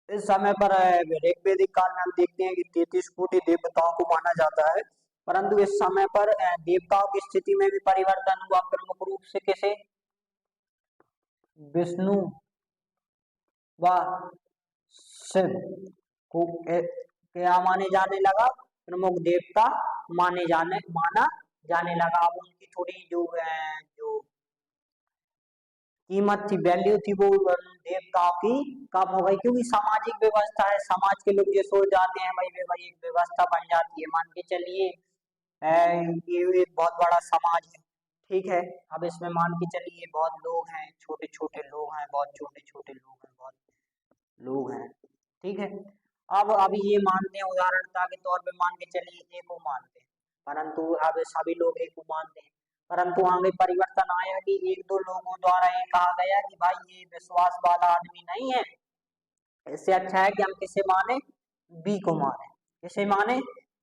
इस समय पर ऋग्वेदिक काल में हम देखते हैं कि 33 कोटि देवताओं को माना जाता है, परंतु इस समय पर देवताओं की स्थिति में भी परिवर्तन हुआ। प्रमुख रूप से किसे? विष्णु व शिव को क्या माने जाने लगा? प्रमुख देवता माना जाने लगा। अब उनकी थोड़ी जो कीमत थी, वैल्यू थी, वो देवताओं की कम हो गई, क्योंकि सामाजिक व्यवस्था है, समाज के लोग ये सोच जाते हैं भाई भाई एक व्यवस्था बन जाती है। मान के चलिए ये एक बहुत बड़ा समाज है, ठीक है। अब इसमें मान के चलिए बहुत लोग हैं, छोटे छोटे लोग हैं, बहुत छोटे छोटे लोग हैं, बहुत लोग हैं, ठीक है। अब अभी ये मानते हैं, उदाहरणता के तौर पे मान के चलिए एक को मानते हैं, परंतु अब सभी लोग एक को मानते हैं, परंतु आगे परिवर्तन आया कि एक दो लोगों द्वारा ये कहा गया कि भाई ये विश्वास वाला आदमी नहीं है, इससे अच्छा है कि हम किसे माने? बी को माने। किसे माने?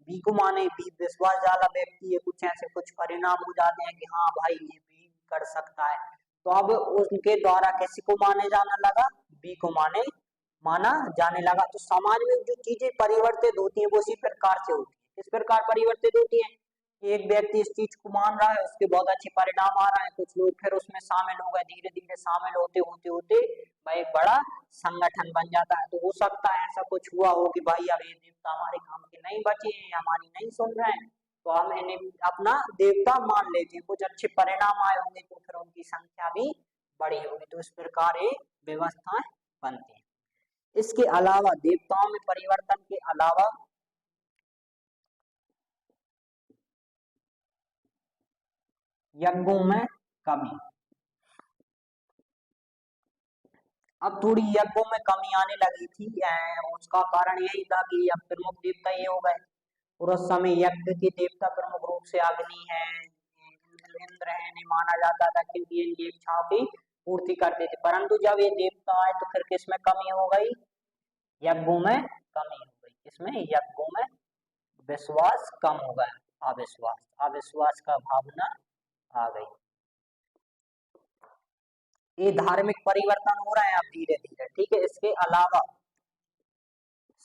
बी को माने। बी विश्वास वाला व्यक्ति है, कुछ ऐसे कुछ परिणाम हो जाते हैं कि हाँ भाई ये बी कर सकता है, तो अब उनके द्वारा किसी को माने जाने लगा? बी को माना जाने लगा। तो समाज में जो चीजें परिवर्तित होती हैं वो इसी प्रकार से होती है। किस प्रकार परिवर्तित होती है? एक व्यक्ति इस चीज को मान रहा है, उसके बहुत अच्छे परिणाम आ रहे हैं, कुछ लोग फिर उसमें शामिल हो गए, धीरे धीरे शामिल होते होते होते भाई एक बड़ा संगठन बन जाता है। तो हो सकता है ऐसा कुछ हुआ हो कि भाई अब ये देवता हमारे काम के नहीं बचे हैं, हमारी नहीं सुन रहे हैं, तो हम इन्हें अपना देवता मान लेते हैं। कुछ अच्छे परिणाम आए होंगे तो फिर उनकी संख्या भी बढ़ी होगी। तो इस प्रकार ये व्यवस्थाएं बनती हैं। इसके अलावा देवताओं में परिवर्तन के अलावा यज्ञों में कमी। अब थोड़ी यज्ञों में कमी आने लगी थी। उसका कारण यही था कि अब प्रमुख देवता ये हो गए, और उस समय यज्ञ के देवता प्रमुख रूप से अग्नि है, इंद्र है, नहीं माना जाता था, क्योंकि इनकी इच्छाओं की पूर्ति करते थे। परंतु जब ये देवता आए तो फिर किसमें कमी हो गई? यज्ञों में कमी हो गई। किसमें? यज्ञों में। विश्वास कम हो गया, अविश्वास, अविश्वास का भावना आ गई। ये धार्मिक परिवर्तन हो रहे हैं अब धीरे धीरे, ठीक है। इसके अलावा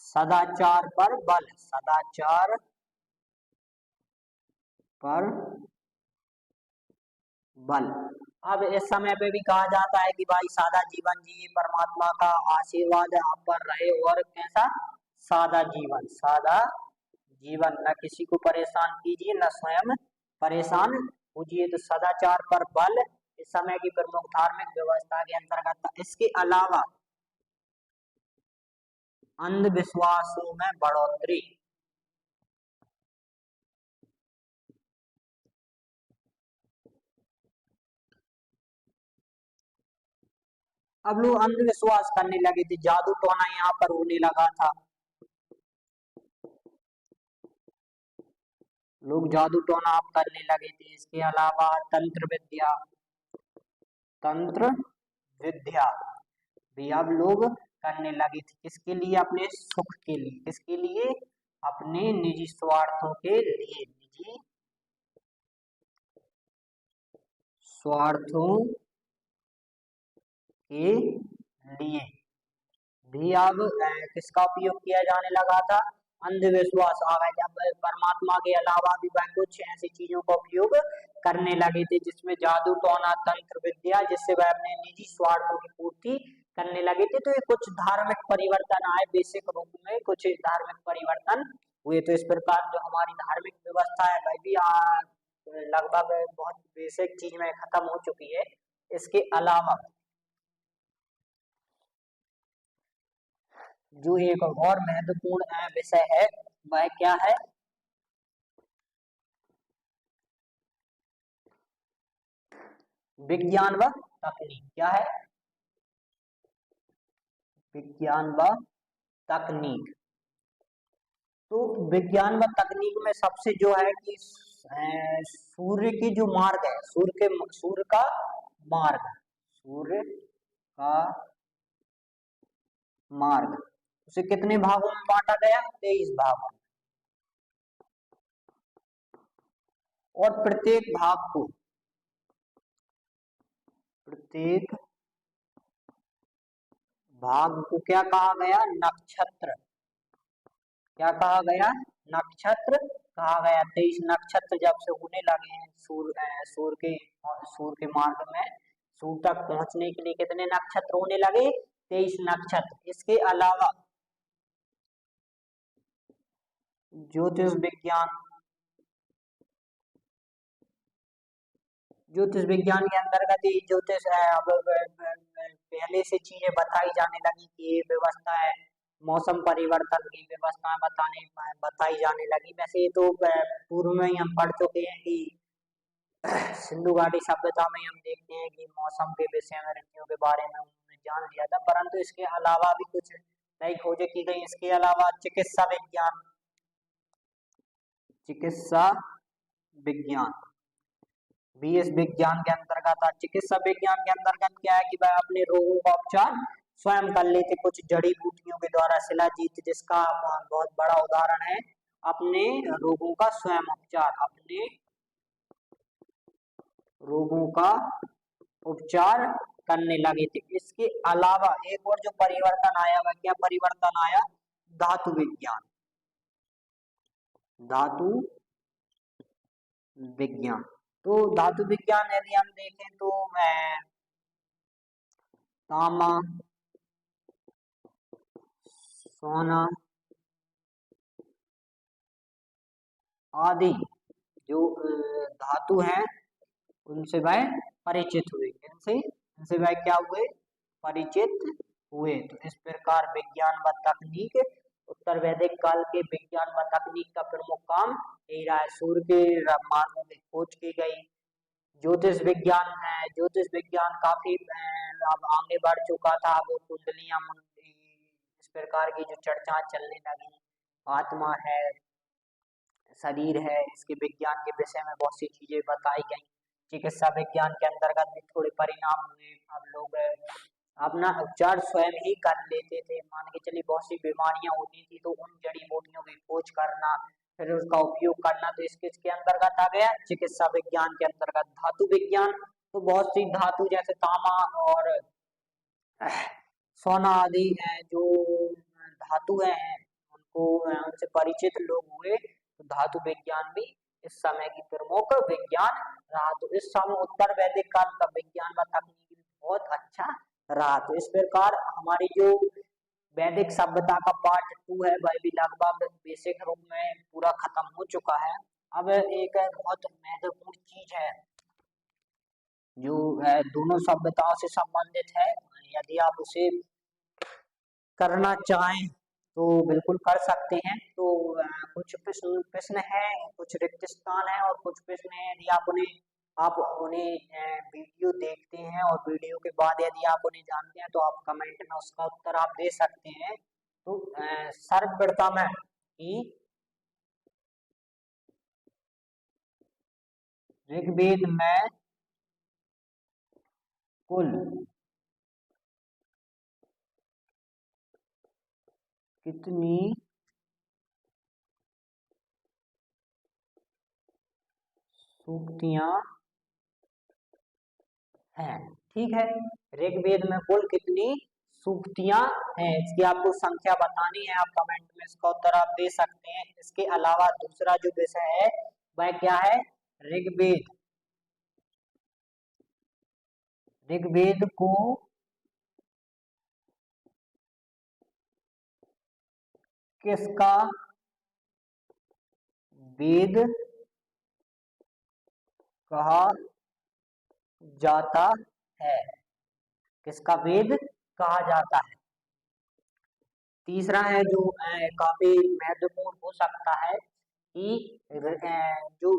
सदाचार पर बल, सदाचार पर बल। अब इस समय पे भी कहा जाता है कि भाई सादा जीवन जिए, परमात्मा का आशीर्वाद आप पर रहे, और कैसा? सादा जीवन, सादा जीवन, न किसी को परेशान कीजिए, न स्वयं परेशान होजिए। तो सदाचार पर बल इस समय की प्रमुख धार्मिक व्यवस्था के अंतर्गत। इसके अलावा अंधविश्वासों में बढ़ोतरी। अब लोग अंधविश्वास करने लगे थे, जादू टोना यहाँ पर होने लगा था, लोग जादू टोना आप करने लगे थे। इसके अलावा तंत्र विद्या, तंत्र विद्या भी अब लोग करने लगे थे। किसके लिए? अपने सुख के लिए। किसके लिए? अपने निजी स्वार्थों के लिए, निजी स्वार्थों के लिए भी अब किसका उपयोग किया जाने लगा था? अंधविश्वास आ गए। जब परमात्मा के अलावा भी वह कुछ ऐसी चीजों का उपयोग करने लगे थे जिसमें जादू टोना, तंत्र विद्या, जिससे वह अपने निजी स्वार्थों की पूर्ति करने लगे थे। तो ये कुछ धार्मिक परिवर्तन आए, बेसिक रूप में कुछ धार्मिक परिवर्तन हुए। तो इस प्रकार जो हमारी धार्मिक व्यवस्था है वह भी लगभग बहुत बेसिक चीज में खत्म हो चुकी है। इसके अलावा जो एक और महत्वपूर्ण विषय है वह क्या है? विज्ञान व तकनीक। क्या है? विज्ञान व तकनीक। तो विज्ञान व तकनीक में सबसे जो है कि सूर्य की जो मार्ग है, सूर्य का मार्ग, सूर्य का मार्ग, उसे कितने भागों में बांटा गया? 23 भागों में। और प्रत्येक भाग को क्या कहा गया? नक्षत्र। क्या कहा गया? नक्षत्र कहा गया। 23 नक्षत्र जब से होने लगे हैं सूर्य के मार्ग में, सूर्य तक पहुंचने के लिए कितने नक्षत्र होने लगे? 23 नक्षत्र। इसके अलावा ज्योतिष विज्ञान के अंतर्गत ही ज्योतिष पहले से चीजें बताई जाने लगी कि ये व्यवस्था है, मौसम परिवर्तन की व्यवस्था बताई जाने लगी। वैसे ये तो पूर्व में ही हम पढ़ चुके हैं कि सिंधु घाटी सभ्यता में हम देखते हैं कि मौसम के विषय में, ऋतुओं के बारे में उन्होंने जान लिया था। परंतु इसके अलावा भी कुछ नई खोजें की गई। इसके अलावा चिकित्सा विज्ञान भी इस विज्ञान के अंतर्गत आता। चिकित्सा विज्ञान के अंतर्गत क्या है कि वह अपने रोगों का उपचार स्वयं कर लेते, कुछ जड़ी बूटियों के द्वारा। शिलाजीत जिसका बहुत बड़ा उदाहरण है, अपने रोगों का स्वयं उपचार, अपने रोगों का उपचार करने लगे थे। इसके अलावा एक और जो परिवर्तन आया, वह क्या परिवर्तन आया? धातु विज्ञान। धातु विज्ञान, तो धातु विज्ञान यदि हम देखें तो तांबा, सोना आदि जो धातु हैं उनसे वह परिचित हुए। इनसे वह क्या हुए? परिचित हुए। तो इस प्रकार विज्ञान व तकनीक, उत्तर वैदिक काल के विज्ञान व तकनीक का प्रमुख काम यही रहा है। सूर्य के मार्गों की खोज की गई। ज्योतिष विज्ञान है, ज्योतिष विज्ञान काफी अब आगे बढ़ चुका था। वो कुंडलियां, इस प्रकार की जो चर्चा चलने लगी, आत्मा है, शरीर है, इसके विज्ञान के विषय में बहुत सी चीजें बताई गई। चिकित्सा विज्ञान के अंतर्गत भी थोड़े परिणाम हुए। अब लोग अपना उपचार स्वयं ही कर लेते थे। मान के चलिए बहुत सी बीमारियां होती थी तो उन जड़ी बूटियों की खोज करना, फिर उसका उपयोग करना, तो इसके अंतर्गत आ गया चिकित्सा विज्ञान के अंतर्गत। धातु विज्ञान तो बहुत सी धातु जैसे तांबा और सोना आदि जो धातु हैं उनसे परिचित लोग हुए। तो धातु विज्ञान भी इस समय की प्रमुख विज्ञान रहा। तो इस समय उत्तर वैदिक काल का विज्ञान व तकनीक बहुत अच्छा रहा। तो इस प्रकार हमारी जो वैदिक सभ्यता का पार्ट 2 है वह भी लगभग बेसिक रूप में पूरा खत्म हो चुका है। अब एक बहुत महत्वपूर्ण चीज है जो दोनों सभ्यताओं से संबंधित है। यदि आप उसे करना चाहें तो बिल्कुल कर सकते हैं। तो कुछ प्रश्न है, कुछ रिक्त स्थान है और कुछ प्रश्न है। यदि आप उन्हें वीडियो देखते हैं और वीडियो के बाद यदि आप उन्हें जानते हैं तो आप कमेंट में उसका उत्तर आप दे सकते हैं। तो सर्वप्रथम है कि ऋग्वेद में कुल कितनी सूक्तियां हैं? ठीक है, ऋग्वेद में कुल कितनी सूक्तियां हैं, इसकी आपको संख्या बतानी है। आप कमेंट में इसका उत्तर आप दे सकते हैं। इसके अलावा दूसरा जो विषय है वह क्या है? ऋग्वेद को किसका वेद कहा जाता है? किसका वेद कहा जाता है? तीसरा है जो काफी महत्वपूर्ण हो सकता है कि जो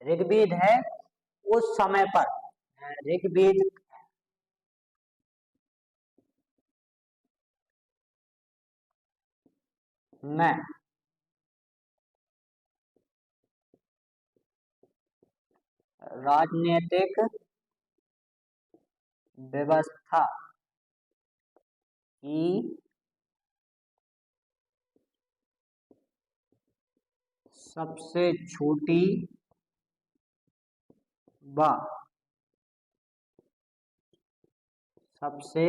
ऋग्वेद है उस समय पर ऋग्वेद मैं राजनीतिक व्यवस्था की सबसे छोटी व सबसे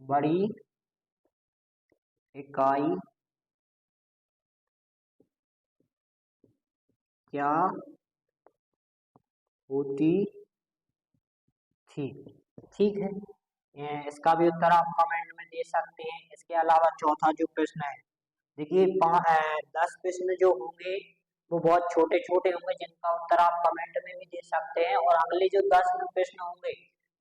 बड़ी इकाई क्या होती थी। ठीक है, इसका भी उत्तर आप कमेंट में दे सकते हैं। इसके अलावा चौथा जो प्रश्न है, देखिए 10 प्रश्न जो होंगे वो बहुत छोटे छोटे होंगे, जिनका उत्तर आप कमेंट में भी दे सकते हैं। और अगले जो 10 प्रश्न होंगे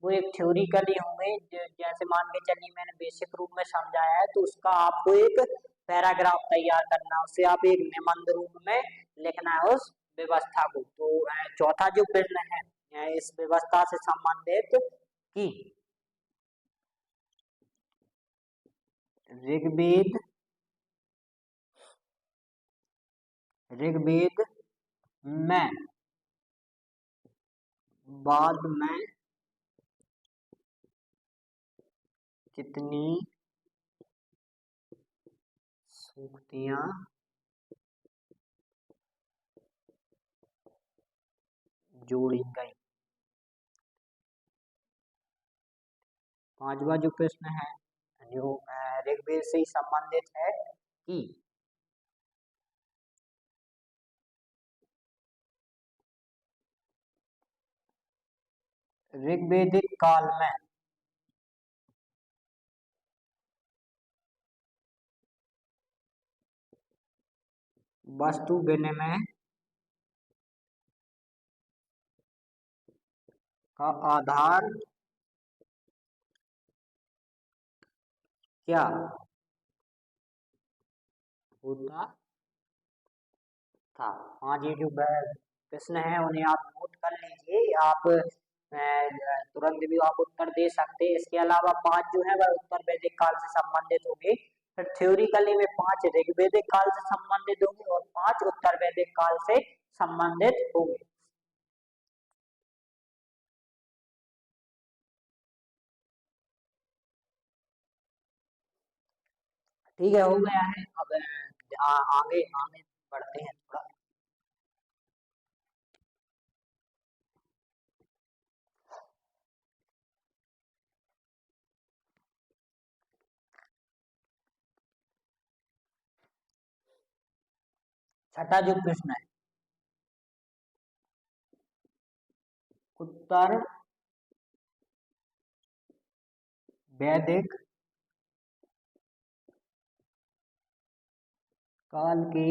वो एक थ्योरिकली होंगे, जैसे मान के चलिए मैंने बेसिक रूप में समझाया है, तो उसका आपको एक पैराग्राफ तैयार करना है, उसे आप एक निबंध रूप में लिखना है उस व्यवस्था को। तो चौथा जो प्रश्न है इस व्यवस्था से संबंधित कि ऋग्वेद ऋग्वेद में बाद में कितनी सूक्तियां जोड़ी गई। पांचवा जो प्रश्न है जो ऋग्वेद से संबंधित है कि ऋग्वेदिक काल में वस्तु विनिमय का आधार क्या होता था। हाँ जी, जो प्रश्न है उन्हें आप नोट कर लीजिए। आप तुरंत भी आप उत्तर दे सकते हैं। इसके अलावा 5 जो है वह उत्तर वैदिक काल से संबंधित होंगे। फिर थ्योरिकली में 5 ऋग्वेदिक काल से संबंधित होंगे और 5 उत्तर वैदिक काल से संबंधित होंगे। ठीक है, हो गया है। अब आगे आगे बढ़ते हैं थोड़ा। छठा जो प्रश्न है, उत्तर वैदिक काल के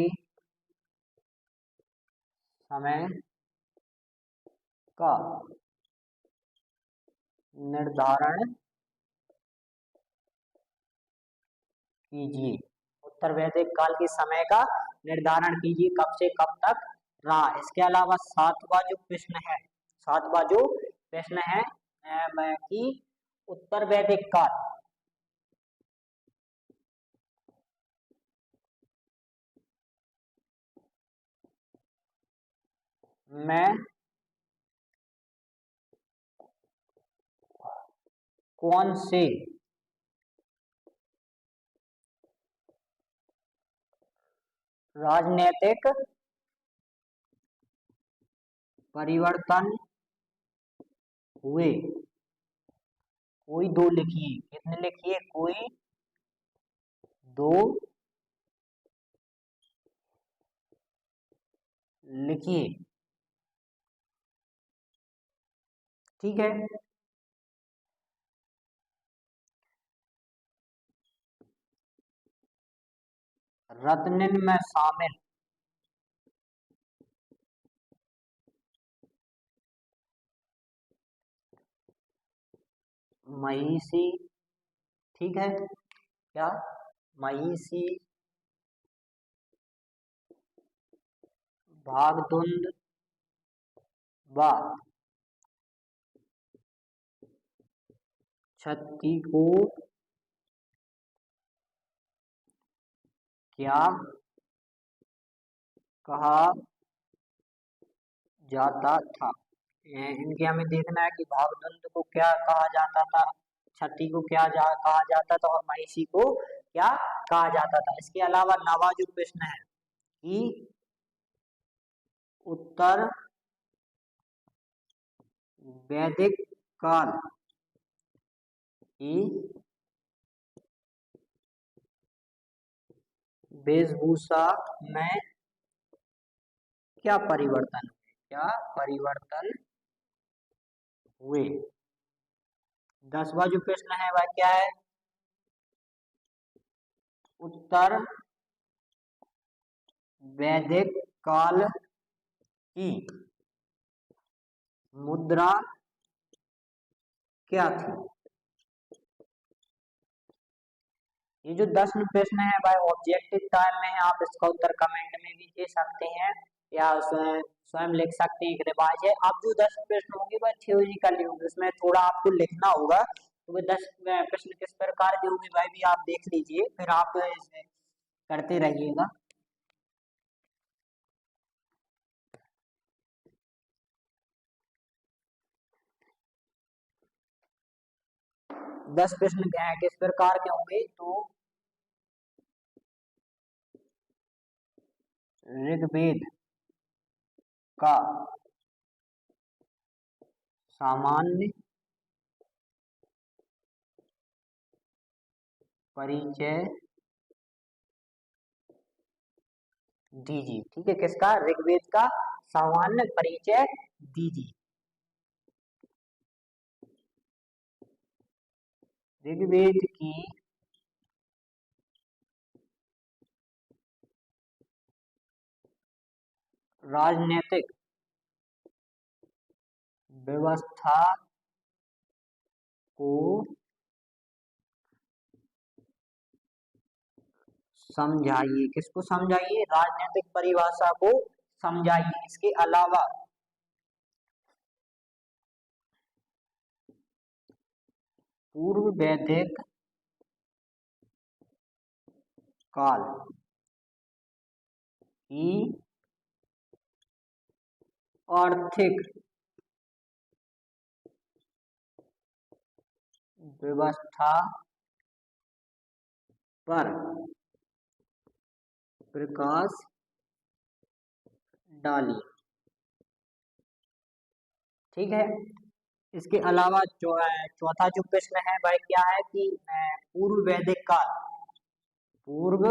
समय का निर्धारण कीजिए। उत्तर वैदिक काल के समय का निर्धारण कीजिए, कब से कब तक रहा। इसके अलावा सातवां जो प्रश्न है, सातवां जो प्रश्न है कि उत्तर वैदिक काल में कौन से राजनीतिक परिवर्तन हुए। कोई दो लिखिए, कितने लिखिए, कोई दो लिखिए। ठीक है, रत्निन में शामिल महिषी, ठीक है क्या, महिषी, भागदुंद व क्षति को क्या कहा जाता था। इनके हमें देखना है कि भागदंड को क्या कहा जाता था, छठी को क्या कहा जाता था और महिषी को क्या कहा जाता था। इसके अलावा नाबाजुक प्रश्न है कि उत्तर वैदिक काल की वेशभूषा में क्या परिवर्तन हुए, क्या परिवर्तन हुए। 10वां जो प्रश्न है वह क्या है, उत्तर वैदिक काल की मुद्रा क्या थी। ये जो 10 प्रश्न है भाई ऑब्जेक्टिव टाइम में है, आप इसका उत्तर कमेंट में भी दे सकते हैं या स्वयं लिख सकते हैं, एक रिवाइज है। अब जो 10 प्रश्न होंगे वह थ्योरिकली होंगे, उसमें थोड़ा आपको लिखना होगा, तो वे 10 प्रश्न किस प्रकार के होंगे भाई भी आप देख लीजिए, फिर आप इसे करते रहिएगा। 10 प्रश्न किस प्रकार के होंगे, तो ऋग्वेद का सामान्य परिचय दीजिए। ठीक है, किसका, ऋग्वेद का सामान्य परिचय दीजिए। ऋग्वेद की राजनीतिक व्यवस्था को समझाइए। किसको समझाइए, राजनीतिक परिभाषा को समझाइए। इसके अलावा पूर्व वैदिक काल की आर्थिक व्यवस्था पर प्रकाश डालिए। ठीक है, इसके अलावा चौथा जो प्रश्न है वह क्या है कि पूर्व वैदिक काल, पूर्व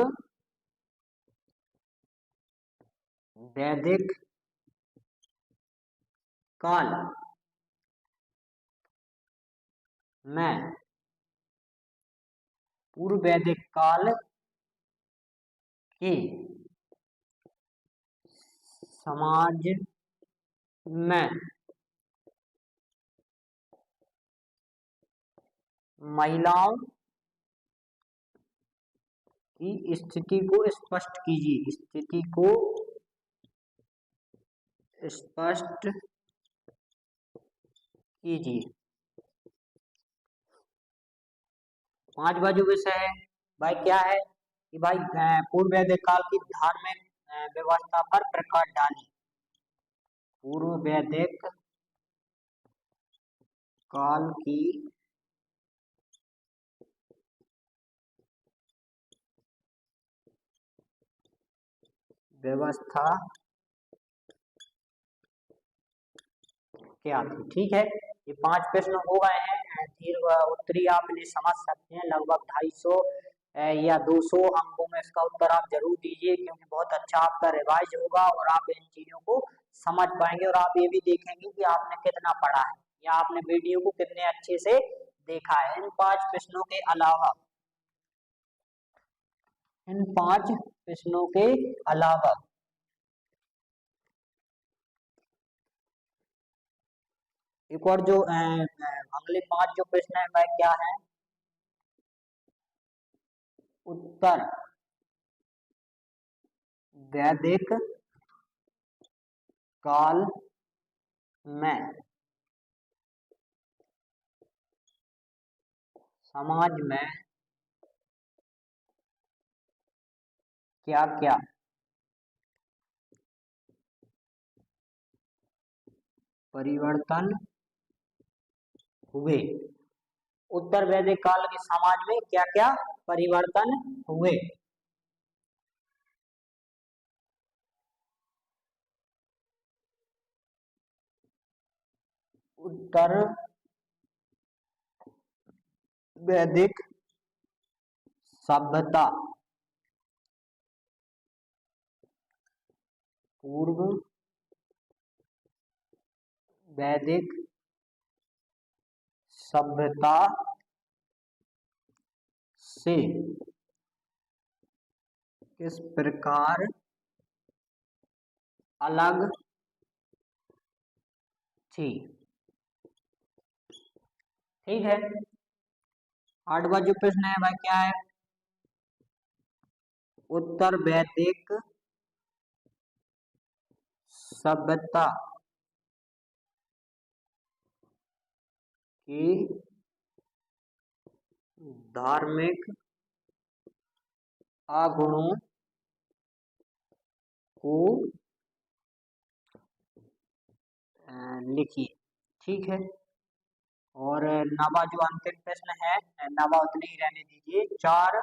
वैदिक काल में, पूर्व वैदिक काल के समाज में महिलाओं की स्थिति को स्पष्ट कीजिए। स्थिति को स्पष्ट कीजिए। 5वां जो विषय है भाई क्या है कि भाई पूर्व वैदिक काल की धार्मिक व्यवस्था पर प्रकाश डालिए। पूर्व वैदिक काल की व्यवस्था क्या थी। ठीक है, ये 5 प्रश्न हो गए हैं। दीर्घ उत्तरी आप इन्हें समझ सकते हैं, लगभग 250 या 200 अंकों में इसका उत्तर आप जरूर दीजिए, क्योंकि बहुत अच्छा आपका रिवाइज होगा और आप इन चीजों को समझ पाएंगे और आप ये भी देखेंगे कि आपने कितना पढ़ा है या आपने वीडियो को कितने अच्छे से देखा है। इन 5 प्रश्नों के अलावा एक और जो अगले 5 जो प्रश्न है वह क्या है, उत्तर वैदिक काल में समाज में क्या क्या परिवर्तन हुए, उत्तर वैदिक काल के समाज में क्या क्या परिवर्तन हुए। उत्तर वैदिक सभ्यता पूर्व वैदिक सभ्यता से किस प्रकार अलग थी। ठीक है, आठवां जो प्रश्न है वह क्या है, उत्तर वैदिक सभ्यता की धार्मिक अवगुणों को लिखिए। ठीक है, और नवा जो अंतिम प्रश्न है, नवा उतने ही रहने दीजिए, चार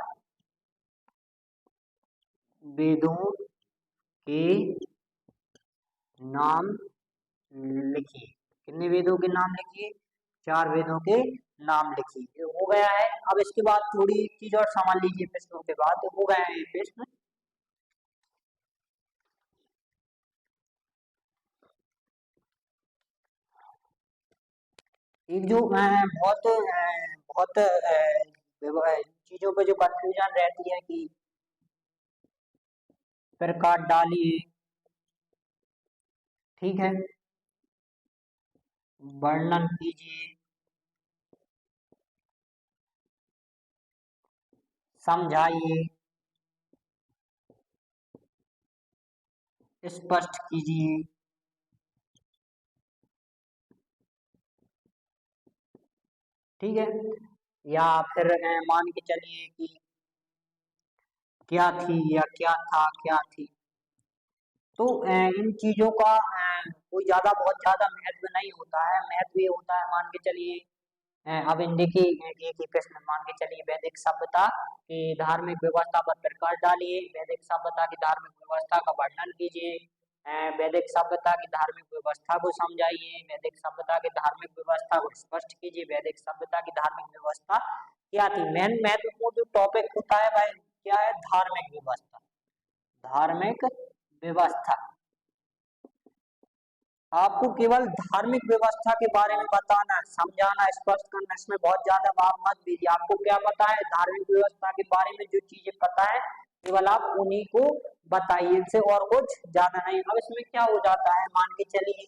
वेदों के नाम लिखिए। कितने वेदों के नाम लिखिए, चार वेदों के नाम लिखिए। हो गया है। अब इसके बाद थोड़ी चीज और समझ लीजिए प्रश्नों के बाद, तो हो गया है ये प्रश्न। एक जो बहुत बहुत चीजों पे जो कंफ्यूजन रहती है कि प्रकाश डालिए, ठीक है, वर्णन कीजिए, समझाइए, स्पष्ट कीजिए, ठीक है, या फिर मान के चलिए कि क्या थी या क्या था, क्या थी। तो इन चीजों का कोई ज्यादा बहुत ज्यादा महत्व नहीं होता है। महत्व ये होता है, मान के चलिए अब इन देखिए एक ही प्रश्न, मान के चलिए वैदिक सभ्यता की धार्मिक व्यवस्था पर प्रकाश डालिए, वैदिक सभ्यता की धार्मिक व्यवस्था का वर्णन कीजिए, वैदिक सभ्यता की धार्मिक व्यवस्था को समझाइए, वैदिक सभ्यता की धार्मिक व्यवस्था को स्पष्ट कीजिए, वैदिक सभ्यता की धार्मिक व्यवस्था क्या थी। मेन महत्वपूर्ण जो टॉपिक होता है भाई क्या है, धार्मिक व्यवस्था। धार्मिक व्यवस्था, आपको केवल धार्मिक व्यवस्था के बारे में बताना, समझाना, स्पष्ट करना, इसमें बहुत ज्यादा भाव मत दीजिए। आपको क्या पता है, धार्मिक व्यवस्था के बारे में जो चीजें पता है केवल आप उन्हीं को बताइए, इनसे और कुछ ज्यादा नहीं। अब इसमें क्या हो जाता है, मान के चलिए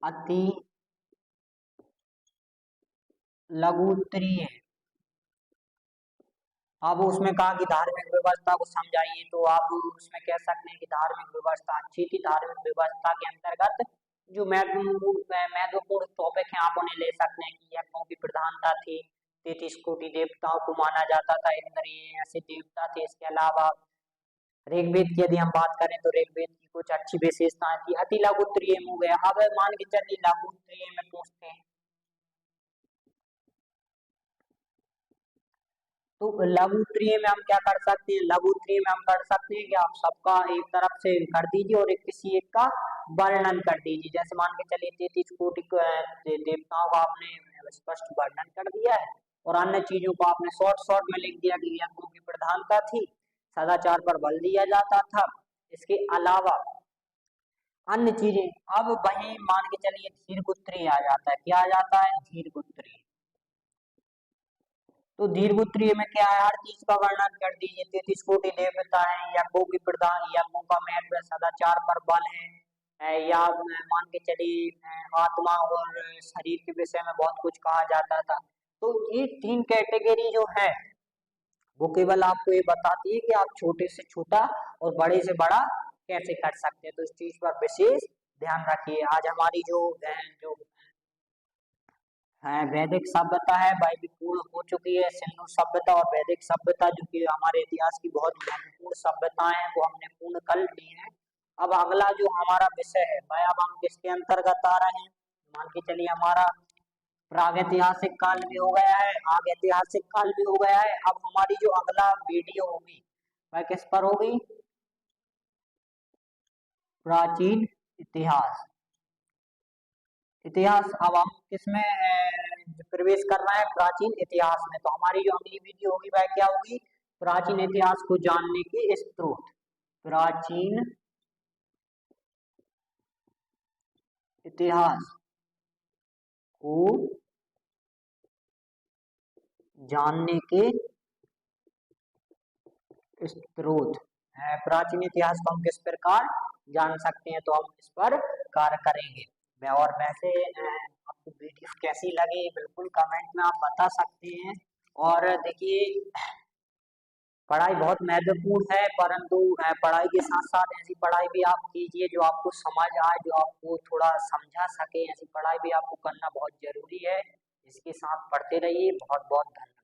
अति लघु उत्तरीय है। अब उसमें कहा कि धार्मिक व्यवस्था को समझाइए, तो आप उसमें कह सकते हैं कि धार्मिक व्यवस्था अच्छी थी। धार्मिक व्यवस्था के अंतर्गत जो महत्वपूर्ण टॉपिक है आप उन्हें ले सकते हैं कि यज्ञों की प्रधानता थी, 33 कोटि देवताओं को माना जाता था, इंद्रिय ऐसे देवता थे। इसके अलावा ऋग्वेद की यदि हम बात करें तो ऋग्वेद की कुछ अच्छी विशेषताएं थी। अति लघु उत्तरीय में हो गया। अब मान के चलिए लघु उत्तरीय में पूछते हैं, तो लघु उत्तरीय में हम क्या कर सकते हैं, लघु उत्तरीय में हम कर सकते हैं कि आप सबका एक तरफ से कर दीजिए और एक किसी एक का वर्णन कर दीजिए। जैसे मान के चलिए 33 कोटि देवताओं का आपने स्पष्ट वर्णन कर दिया है, और अन्य चीजों को आपने शॉर्ट शॉर्ट में लिख दिया कि यज्ञों की प्रधानता थी, सदाचार पर बल दिया जाता था। इसके अलावा अन्य चीजें, अब वही मान के चलिए दीर्घोत्तरीय आ जाता है। क्या आ जाता है, दीर्घोत्तरीय। तो दीर्घोत्तरीय में क्या है, हर चीज का वर्णन कर दीजिए। 33 कोटि देवता है, यज्ञों की प्रधान, यज्ञों का महत्व, सदाचार पर बल है, या मान के चलिए आत्मा और शरीर के विषय में बहुत कुछ कहा जाता था। तो ये तीन कैटेगरी जो है वो केवल आपको ये बताती है कि आप छोटे से छोटा और बड़े से बड़ा कैसे कर सकते हैं। तो इस चीज पर विशेष ध्यान रखिए। आज हमारी जो है वैदिक सभ्यता है वह भी पूर्ण हो चुकी है। सिंधु सभ्यता और वैदिक सभ्यता जो कि हमारे इतिहास की बहुत महत्वपूर्ण सभ्यताएं हैं वो हमने पूर्ण कर ली हैं। अब अगला जो हमारा विषय है वह अब हम किसके अंतर्गत आ रहे हैं, मान के चलिए हमारा प्रागैतिहासिक काल भी हो गया है, आग ऐतिहासिक काल भी हो गया है। अब हमारी जो अगला वीडियो होगी वह किस पर होगी, प्राचीन इतिहास। इतिहास अब हम किसमें प्रवेश कर रहे हैं, प्राचीन इतिहास में। तो हमारी जो अगली वीडियो होगी वह क्या होगी, प्राचीन इतिहास को जानने के स्रोत, प्राचीन इतिहास को जानने के स्रोत। प्राचीन इतिहास को हम किस प्रकार जान सकते हैं, तो हम इस पर कार्य करेंगे। और वैसे आपको वीडियो कैसी लगी बिल्कुल कमेंट में आप बता सकते हैं। और देखिए पढ़ाई बहुत महत्वपूर्ण है, परंतु पढ़ाई के साथ साथ ऐसी पढ़ाई भी आप कीजिए जो आपको समझ आए, जो आपको थोड़ा समझा सके। ऐसी पढ़ाई भी आपको करना बहुत जरूरी है। इसके साथ पढ़ते रहिए। बहुत बहुत धन्यवाद।